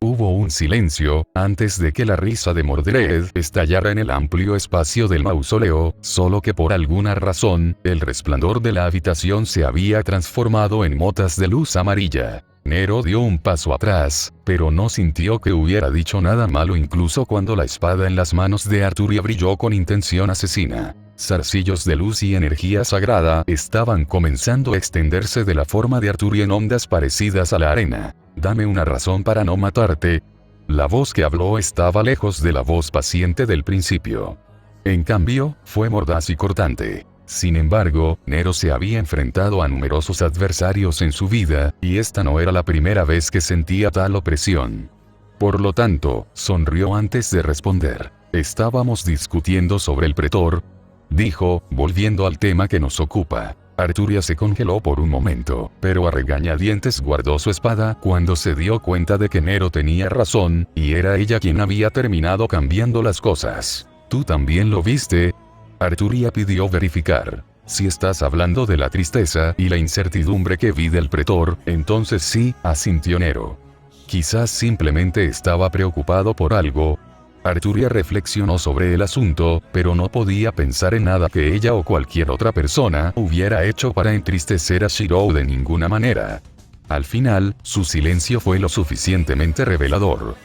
Hubo un silencio, antes de que la risa de Mordred estallara en el amplio espacio del mausoleo, solo que por alguna razón, el resplandor de la habitación se había transformado en motas de luz amarilla. Nero dio un paso atrás, pero no sintió que hubiera dicho nada malo incluso cuando la espada en las manos de Arturia brilló con intención asesina. Zarcillos de luz y energía sagrada estaban comenzando a extenderse de la forma de Arturia en ondas parecidas a la arena. Dame una razón para no matarte. La voz que habló estaba lejos de la voz paciente del principio. En cambio, fue mordaz y cortante. Sin embargo, Nero se había enfrentado a numerosos adversarios en su vida, y esta no era la primera vez que sentía tal opresión. Por lo tanto, sonrió antes de responder. Estábamos discutiendo sobre el pretor, dijo, volviendo al tema que nos ocupa. Arturia se congeló por un momento, pero a regañadientes guardó su espada cuando se dio cuenta de que Nero tenía razón, y era ella quien había terminado cambiando las cosas. ¿Tú también lo viste? Arturia pidió verificar. Si estás hablando de la tristeza y la incertidumbre que vi del pretor, entonces sí, asintió Nero. Quizás simplemente estaba preocupado por algo. Arturia reflexionó sobre el asunto, pero no podía pensar en nada que ella o cualquier otra persona hubiera hecho para entristecer a Shirou de ninguna manera. Al final, su silencio fue lo suficientemente revelador.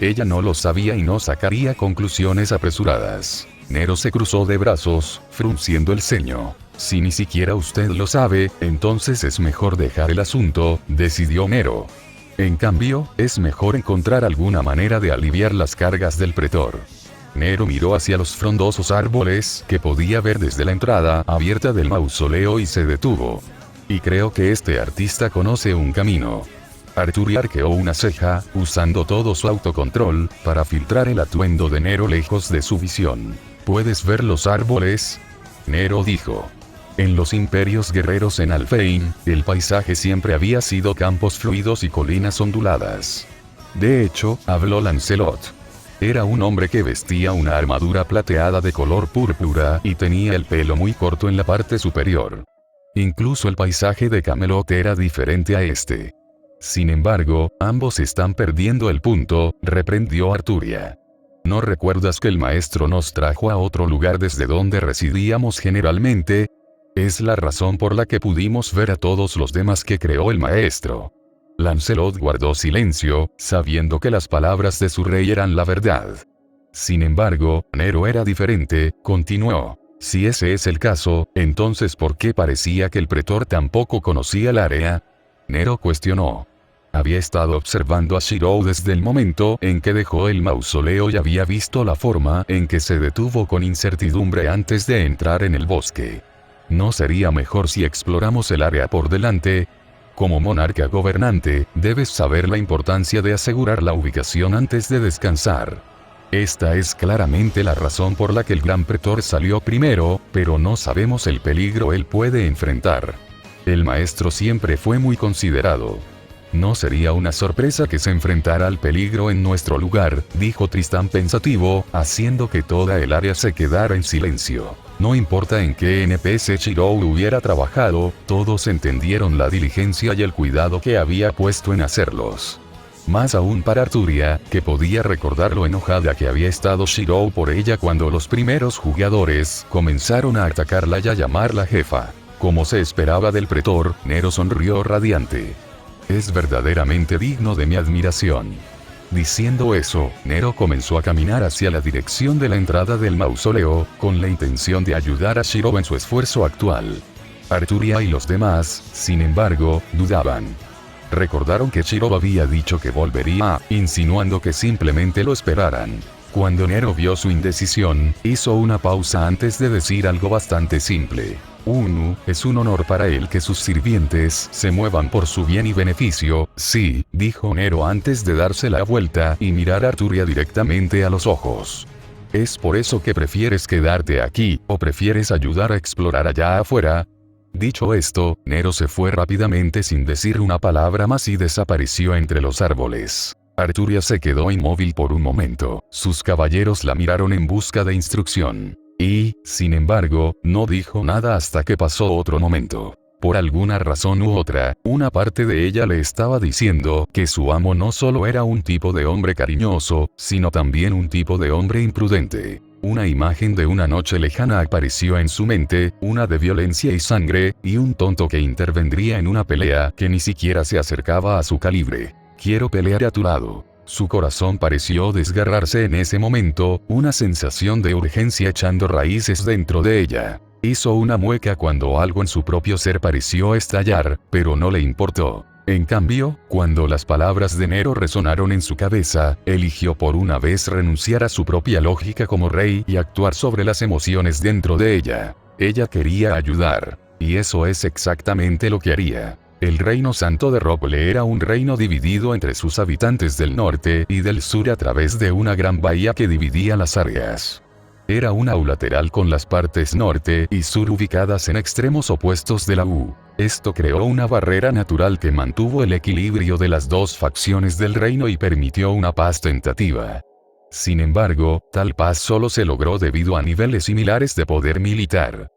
Ella no lo sabía y no sacaría conclusiones apresuradas. Nero se cruzó de brazos, frunciendo el ceño. Si ni siquiera usted lo sabe, entonces es mejor dejar el asunto, decidió Nero. En cambio, es mejor encontrar alguna manera de aliviar las cargas del pretor. Nero miró hacia los frondosos árboles que podía ver desde la entrada abierta del mausoleo y se detuvo. Y creo que este artista conoce un camino. Arturia arqueó una ceja, usando todo su autocontrol, para filtrar el atuendo de Nero lejos de su visión. ¿Puedes ver los árboles? Nero dijo. En los imperios guerreros en Alfheim, el paisaje siempre había sido campos fluidos y colinas onduladas. De hecho, habló Lancelot. Era un hombre que vestía una armadura plateada de color púrpura y tenía el pelo muy corto en la parte superior. Incluso el paisaje de Camelot era diferente a este. Sin embargo, ambos están perdiendo el punto, reprendió Arturia. ¿No recuerdas que el maestro nos trajo a otro lugar desde donde residíamos generalmente? Es la razón por la que pudimos ver a todos los demás que creó el maestro. Lancelot guardó silencio, sabiendo que las palabras de su rey eran la verdad. Sin embargo, Nero era diferente, continuó. Si ese es el caso, entonces ¿por qué parecía que el pretor tampoco conocía el área? Nero cuestionó. Había estado observando a Shirou desde el momento en que dejó el mausoleo y había visto la forma en que se detuvo con incertidumbre antes de entrar en el bosque. ¿No sería mejor si exploramos el área por delante? Como monarca gobernante, debes saber la importancia de asegurar la ubicación antes de descansar. Esta es claramente la razón por la que el gran pretor salió primero, pero no sabemos el peligro él puede enfrentar. El maestro siempre fue muy considerado. No sería una sorpresa que se enfrentara al peligro en nuestro lugar, dijo Tristán pensativo, haciendo que toda el área se quedara en silencio. No importa en qué NPC Shirou hubiera trabajado, todos entendieron la diligencia y el cuidado que había puesto en hacerlos. Más aún para Arturia, que podía recordar lo enojada que había estado Shirou por ella cuando los primeros jugadores comenzaron a atacarla y a llamarla jefa. Como se esperaba del pretor, Nero sonrió radiante. Es verdaderamente digno de mi admiración. Diciendo eso, Nero comenzó a caminar hacia la dirección de la entrada del mausoleo, con la intención de ayudar a Shirou en su esfuerzo actual. Arturia y los demás, sin embargo, dudaban. Recordaron que Shirou había dicho que volvería, insinuando que simplemente lo esperaran. Cuando Nero vio su indecisión, hizo una pausa antes de decir algo bastante simple. Es un honor para él que sus sirvientes se muevan por su bien y beneficio, sí, dijo Nero antes de darse la vuelta y mirar a Arturia directamente a los ojos. ¿Es por eso que prefieres quedarte aquí, o prefieres ayudar a explorar allá afuera? Dicho esto, Nero se fue rápidamente sin decir una palabra más y desapareció entre los árboles. Arturia se quedó inmóvil por un momento, sus caballeros la miraron en busca de instrucción. Y, sin embargo, no dijo nada hasta que pasó otro momento. Por alguna razón u otra, una parte de ella le estaba diciendo que su amo no solo era un tipo de hombre cariñoso, sino también un tipo de hombre imprudente. Una imagen de una noche lejana apareció en su mente, una de violencia y sangre, y un tonto que intervendría en una pelea que ni siquiera se acercaba a su calibre. Quiero pelear a tu lado. Su corazón pareció desgarrarse en ese momento, una sensación de urgencia echando raíces dentro de ella. Hizo una mueca cuando algo en su propio ser pareció estallar, pero no le importó. En cambio, cuando las palabras de Nero resonaron en su cabeza, eligió por una vez renunciar a su propia lógica como rey y actuar sobre las emociones dentro de ella. Ella quería ayudar. Y eso es exactamente lo que haría. El reino santo de Roble era un reino dividido entre sus habitantes del norte y del sur a través de una gran bahía que dividía las áreas. Era una U lateral con las partes norte y sur ubicadas en extremos opuestos de la U. Esto creó una barrera natural que mantuvo el equilibrio de las dos facciones del reino y permitió una paz tentativa. Sin embargo, tal paz solo se logró debido a niveles similares de poder militar.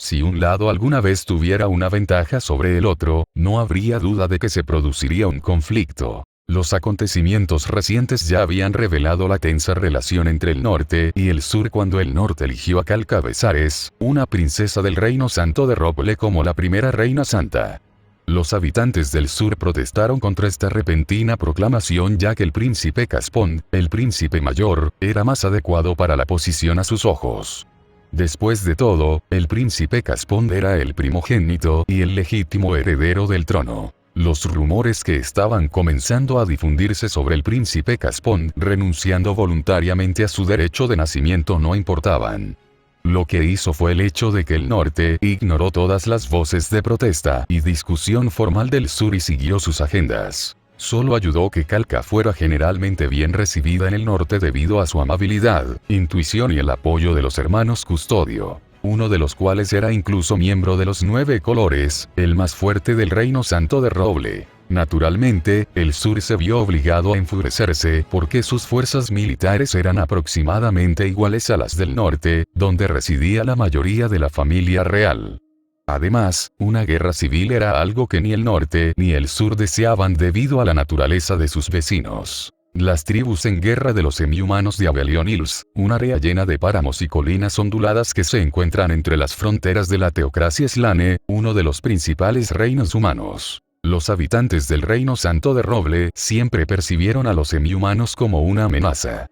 Si un lado alguna vez tuviera una ventaja sobre el otro, no habría duda de que se produciría un conflicto. Los acontecimientos recientes ya habían revelado la tensa relación entre el norte y el sur cuando el norte eligió a Cal Cabezares, una princesa del reino santo de Roble como la primera reina santa. Los habitantes del sur protestaron contra esta repentina proclamación ya que el príncipe Caspón, el príncipe mayor, era más adecuado para la posición a sus ojos. Después de todo, el príncipe Caspón era el primogénito y el legítimo heredero del trono. Los rumores que estaban comenzando a difundirse sobre el príncipe Caspón renunciando voluntariamente a su derecho de nacimiento no importaban. Lo que hizo fue el hecho de que el norte ignoró todas las voces de protesta y discusión formal del sur y siguió sus agendas. Solo ayudó que Calca fuera generalmente bien recibida en el norte debido a su amabilidad, intuición y el apoyo de los hermanos Custodio, uno de los cuales era incluso miembro de los 9 colores, el más fuerte del reino santo de Roble. Naturalmente, el sur se vio obligado a enfurecerse porque sus fuerzas militares eran aproximadamente iguales a las del norte, donde residía la mayoría de la familia real. Además, una guerra civil era algo que ni el norte ni el sur deseaban debido a la naturaleza de sus vecinos. Las tribus en guerra de los semi-humanos de Avalon Hills, un área llena de páramos y colinas onduladas que se encuentran entre las fronteras de la teocracia Slane, uno de los principales reinos humanos. Los habitantes del Reino Santo de Roble siempre percibieron a los semi-humanos como una amenaza.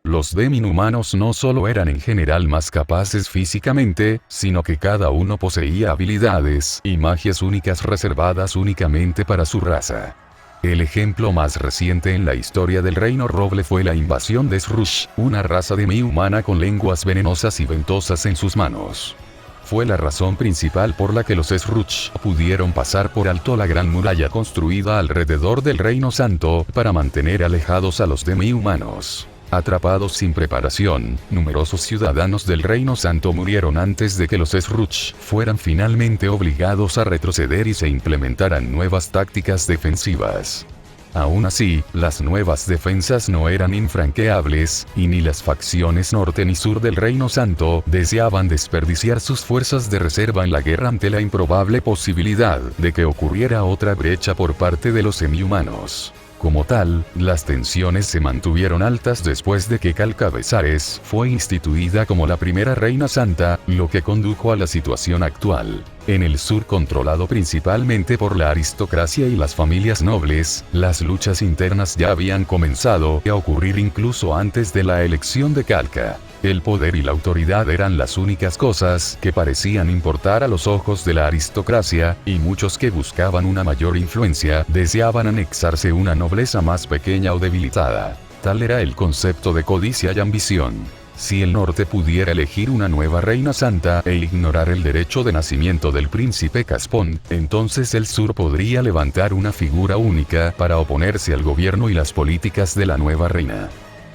Los demi-humanos no solo eran en general más capaces físicamente, sino que cada uno poseía habilidades y magias únicas reservadas únicamente para su raza. El ejemplo más reciente en la historia del Reino Roble fue la invasión de Srush, una raza demi-humana con lenguas venenosas y ventosas en sus manos. Fue la razón principal por la que los Srush pudieron pasar por alto la gran muralla construida alrededor del Reino Santo para mantener alejados a los demi-humanos. Atrapados sin preparación, numerosos ciudadanos del Reino Santo murieron antes de que los Srush fueran finalmente obligados a retroceder y se implementaran nuevas tácticas defensivas. Aún así, las nuevas defensas no eran infranqueables, y ni las facciones norte ni sur del Reino Santo deseaban desperdiciar sus fuerzas de reserva en la guerra ante la improbable posibilidad de que ocurriera otra brecha por parte de los semi-humanos. Como tal, las tensiones se mantuvieron altas después de que Calcabezares fue instituida como la primera reina santa, lo que condujo a la situación actual. En el sur, controlado principalmente por la aristocracia y las familias nobles, las luchas internas ya habían comenzado a ocurrir incluso antes de la elección de Calca. El poder y la autoridad eran las únicas cosas que parecían importar a los ojos de la aristocracia, y muchos que buscaban una mayor influencia deseaban anexarse una nobleza más pequeña o debilitada. Tal era el concepto de codicia y ambición. Si el norte pudiera elegir una nueva reina santa e ignorar el derecho de nacimiento del príncipe Caspón, entonces el sur podría levantar una figura única para oponerse al gobierno y las políticas de la nueva reina.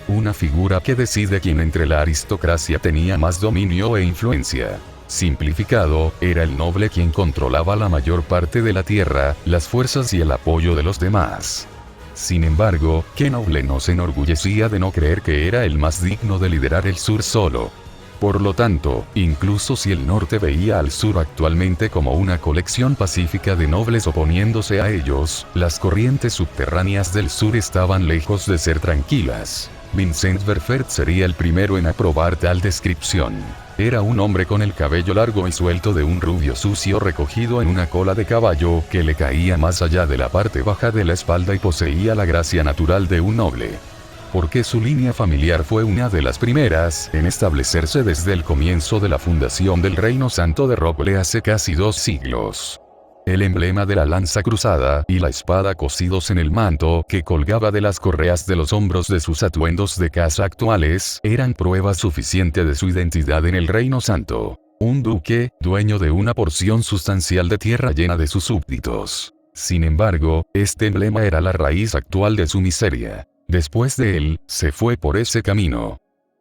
Una figura que decide quién entre la aristocracia tenía más dominio e influencia. Simplificado, era el noble quien controlaba la mayor parte de la tierra, las fuerzas y el apoyo de los demás. Sin embargo, ¿qué noble no se enorgullecía de no creer que era el más digno de liderar el sur solo? Por lo tanto, incluso si el norte veía al sur actualmente como una colección pacífica de nobles oponiéndose a ellos, las corrientes subterráneas del sur estaban lejos de ser tranquilas. Vincent Verfert sería el primero en aprobar tal descripción. Era un hombre con el cabello largo y suelto de un rubio sucio recogido en una cola de caballo que le caía más allá de la parte baja de la espalda y poseía la gracia natural de un noble. Porque su línea familiar fue una de las primeras en establecerse desde el comienzo de la fundación del Reino Santo de Roble hace casi 2 siglos. El emblema de la lanza cruzada y la espada cosidos en el manto que colgaba de las correas de los hombros de sus atuendos de casa actuales eran prueba suficiente de su identidad en el Reino Santo. Un duque, dueño de una porción sustancial de tierra llena de sus súbditos. Sin embargo, este emblema era la raíz actual de su miseria. Después de él, se fue por ese camino.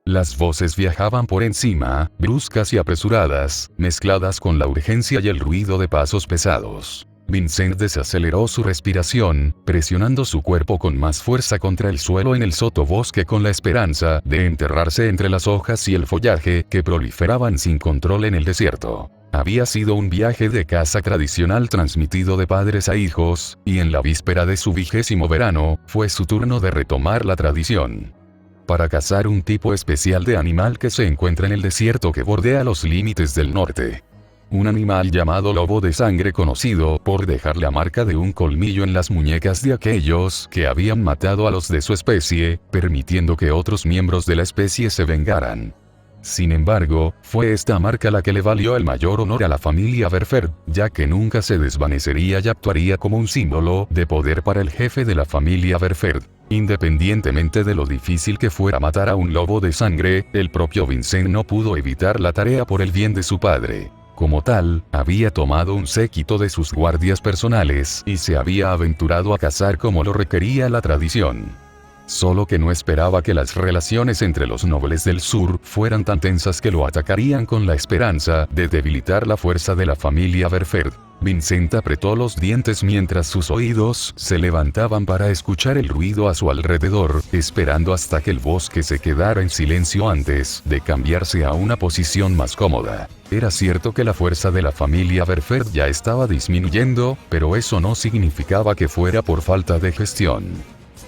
Las voces viajaban por encima, bruscas y apresuradas, mezcladas con la urgencia y el ruido de pasos pesados. Vincent desaceleró su respiración, presionando su cuerpo con más fuerza contra el suelo en el sotobosque con la esperanza de enterrarse entre las hojas y el follaje que proliferaban sin control en el desierto. Había sido un viaje de caza tradicional transmitido de padres a hijos, y en la víspera de su 20º verano, fue su turno de retomar la tradición. Para cazar un tipo especial de animal que se encuentra en el desierto que bordea los límites del norte. Un animal llamado lobo de sangre conocido por dejar la marca de un colmillo en las muñecas de aquellos que habían matado a los de su especie, permitiendo que otros miembros de la especie se vengaran. Sin embargo, fue esta marca la que le valió el mayor honor a la familia Verfert, ya que nunca se desvanecería y actuaría como un símbolo de poder para el jefe de la familia Verfert. Independientemente de lo difícil que fuera matar a un lobo de sangre, el propio Vincent no pudo evitar la tarea por el bien de su padre. Como tal, había tomado un séquito de sus guardias personales y se había aventurado a cazar como lo requería la tradición. Solo que no esperaba que las relaciones entre los nobles del sur fueran tan tensas que lo atacarían con la esperanza de debilitar la fuerza de la familia Verfert. Vincent apretó los dientes mientras sus oídos se levantaban para escuchar el ruido a su alrededor, esperando hasta que el bosque se quedara en silencio antes de cambiarse a una posición más cómoda. Era cierto que la fuerza de la familia Verfert ya estaba disminuyendo, pero eso no significaba que fuera por falta de gestión.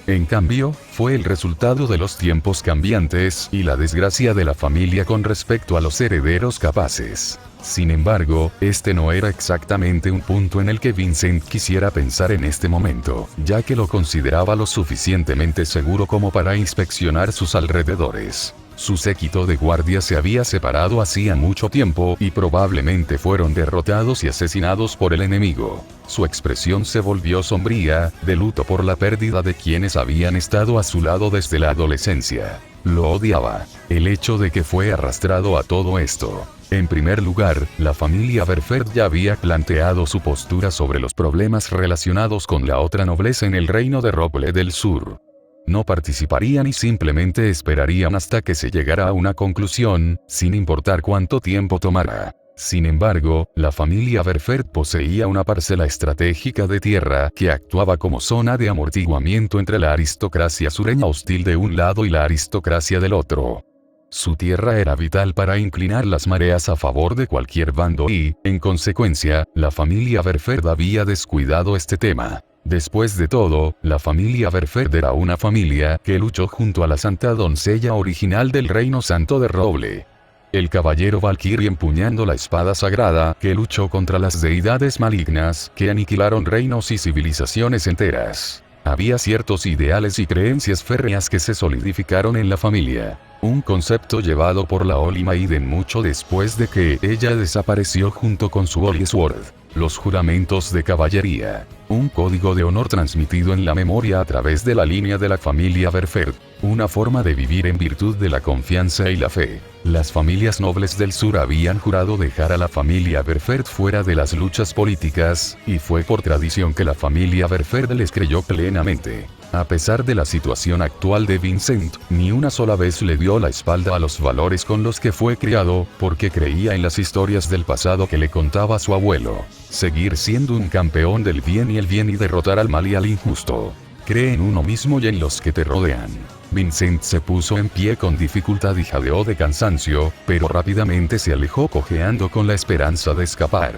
En cambio, fue el resultado de los tiempos cambiantes y la desgracia de la familia con respecto a los herederos capaces. Sin embargo, este no era exactamente un punto en el que Vincent quisiera pensar en este momento, ya que lo consideraba lo suficientemente seguro como para inspeccionar sus alrededores. Su séquito de guardias se había separado hacía mucho tiempo y probablemente fueron derrotados y asesinados por el enemigo. Su expresión se volvió sombría, de luto por la pérdida de quienes habían estado a su lado desde la adolescencia. Lo odiaba. El hecho de que fue arrastrado a todo esto. En primer lugar, la familia Berferd ya había planteado su postura sobre los problemas relacionados con la otra nobleza en el reino de Roble del Sur. No participarían y simplemente esperarían hasta que se llegara a una conclusión, sin importar cuánto tiempo tomara. Sin embargo, la familia Berferd poseía una parcela estratégica de tierra que actuaba como zona de amortiguamiento entre la aristocracia sureña hostil de un lado y la aristocracia del otro. Su tierra era vital para inclinar las mareas a favor de cualquier bando y, en consecuencia, la familia Berferd había descuidado este tema. Después de todo, la familia Berferd era una familia que luchó junto a la Santa Doncella original del Reino Santo de Roble. El caballero Valkyrie empuñando la espada sagrada que luchó contra las deidades malignas que aniquilaron reinos y civilizaciones enteras. Había ciertos ideales y creencias férreas que se solidificaron en la familia. Un concepto llevado por la Holy Maiden mucho después de que ella desapareció junto con su Holy Sword. Los juramentos de caballería. Un código de honor transmitido en la memoria a través de la línea de la familia Berferd. Una forma de vivir en virtud de la confianza y la fe. Las familias nobles del sur habían jurado dejar a la familia Berferd fuera de las luchas políticas, y fue por tradición que la familia Berferd les creyó plenamente. A pesar de la situación actual de Vincent, ni una sola vez le dio la espalda a los valores con los que fue criado, porque creía en las historias del pasado que le contaba su abuelo. Seguir siendo un campeón del bien y derrotar al mal y al injusto. Cree en uno mismo y en los que te rodean. Vincent se puso en pie con dificultad y jadeó de cansancio, pero rápidamente se alejó cojeando con la esperanza de escapar.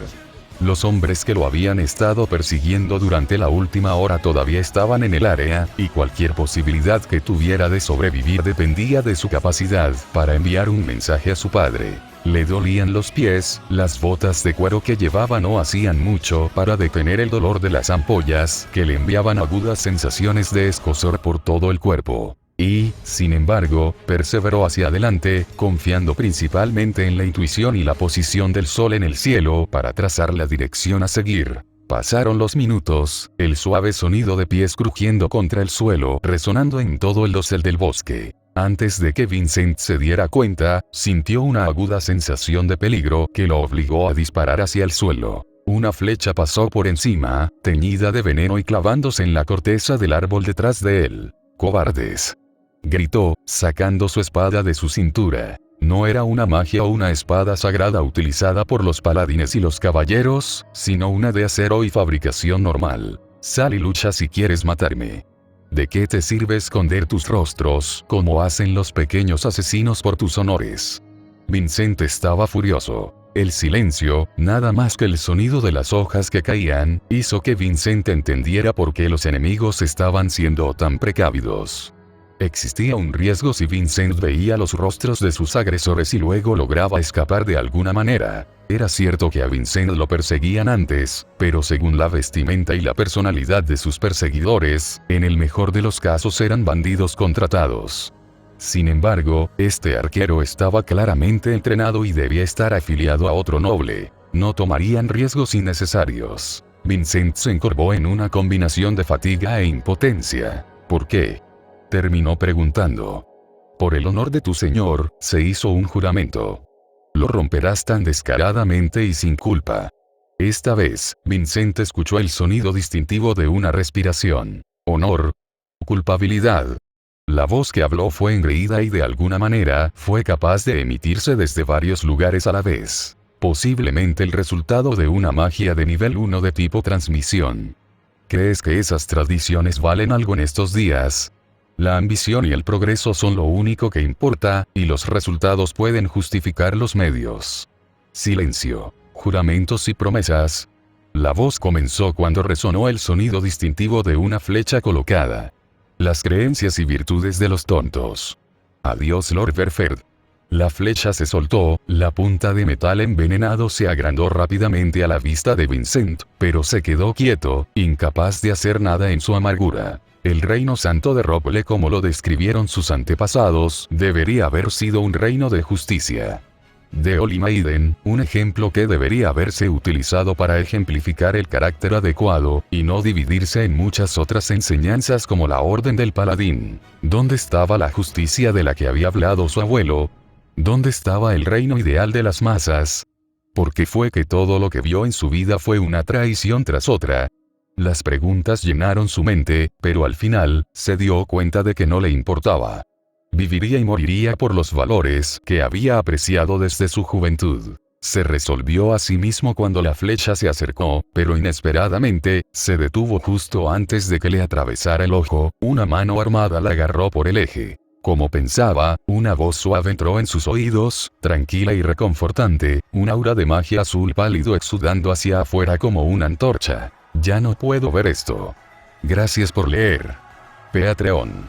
Los hombres que lo habían estado persiguiendo durante la última hora todavía estaban en el área, y cualquier posibilidad que tuviera de sobrevivir dependía de su capacidad para enviar un mensaje a su padre. Le dolían los pies, las botas de cuero que llevaba no hacían mucho para detener el dolor de las ampollas, que le enviaban agudas sensaciones de escozor por todo el cuerpo. Y, sin embargo, perseveró hacia adelante, confiando principalmente en la intuición y la posición del sol en el cielo para trazar la dirección a seguir. Pasaron los minutos, el suave sonido de pies crujiendo contra el suelo resonando en todo el dosel del bosque. Antes de que Vincent se diera cuenta, sintió una aguda sensación de peligro que lo obligó a disparar hacia el suelo. Una flecha pasó por encima, teñida de veneno y clavándose en la corteza del árbol detrás de él. ¡Cobardes!, gritó, sacando su espada de su cintura. No era una magia o una espada sagrada utilizada por los paladines y los caballeros, sino una de acero y fabricación normal. Sal y lucha si quieres matarme. ¿De qué te sirve esconder tus rostros, como hacen los pequeños asesinos por tus honores? Vincent estaba furioso. El silencio, nada más que el sonido de las hojas que caían, hizo que Vincent entendiera por qué los enemigos estaban siendo tan precavidos. Existía un riesgo si Vincent veía los rostros de sus agresores y luego lograba escapar de alguna manera. Era cierto que a Vincent lo perseguían antes, pero según la vestimenta y la personalidad de sus perseguidores, en el mejor de los casos eran bandidos contratados. Sin embargo, este arquero estaba claramente entrenado y debía estar afiliado a otro noble. No tomarían riesgos innecesarios. Vincent se encorvó en una combinación de fatiga e impotencia. ¿Por qué?, terminó preguntando. Por el honor de tu señor, se hizo un juramento. Lo romperás tan descaradamente y sin culpa. Esta vez, Vincent escuchó el sonido distintivo de una respiración. Honor. Culpabilidad. La voz que habló fue engreída y de alguna manera, fue capaz de emitirse desde varios lugares a la vez. Posiblemente el resultado de una magia de nivel 1 de tipo transmisión. ¿Crees que esas tradiciones valen algo en estos días? La ambición y el progreso son lo único que importa, y los resultados pueden justificar los medios. Silencio. Juramentos y promesas. La voz comenzó cuando resonó el sonido distintivo de una flecha colocada. Las creencias y virtudes de los tontos. Adiós Lord Verferd. La flecha se soltó, la punta de metal envenenado se agrandó rápidamente a la vista de Vincent, pero se quedó quieto, incapaz de hacer nada en su amargura. El reino santo de Roble, como lo describieron sus antepasados, debería haber sido un reino de justicia. De Olimaiden, un ejemplo que debería haberse utilizado para ejemplificar el carácter adecuado, y no dividirse en muchas otras enseñanzas como la Orden del Paladín. ¿Dónde estaba la justicia de la que había hablado su abuelo? ¿Dónde estaba el reino ideal de las masas? ¿Por qué fue que todo lo que vio en su vida fue una traición tras otra? Las preguntas llenaron su mente, pero al final, se dio cuenta de que no le importaba. Viviría y moriría por los valores que había apreciado desde su juventud. Se resolvió a sí mismo cuando la flecha se acercó, pero inesperadamente, se detuvo justo antes de que le atravesara el ojo, una mano armada la agarró por el eje. Como pensaba, una voz suave entró en sus oídos, tranquila y reconfortante, un aura de magia azul pálido exudando hacia afuera como una antorcha. Ya no puedo ver esto. Gracias por leer. Patreon.com/Parcasius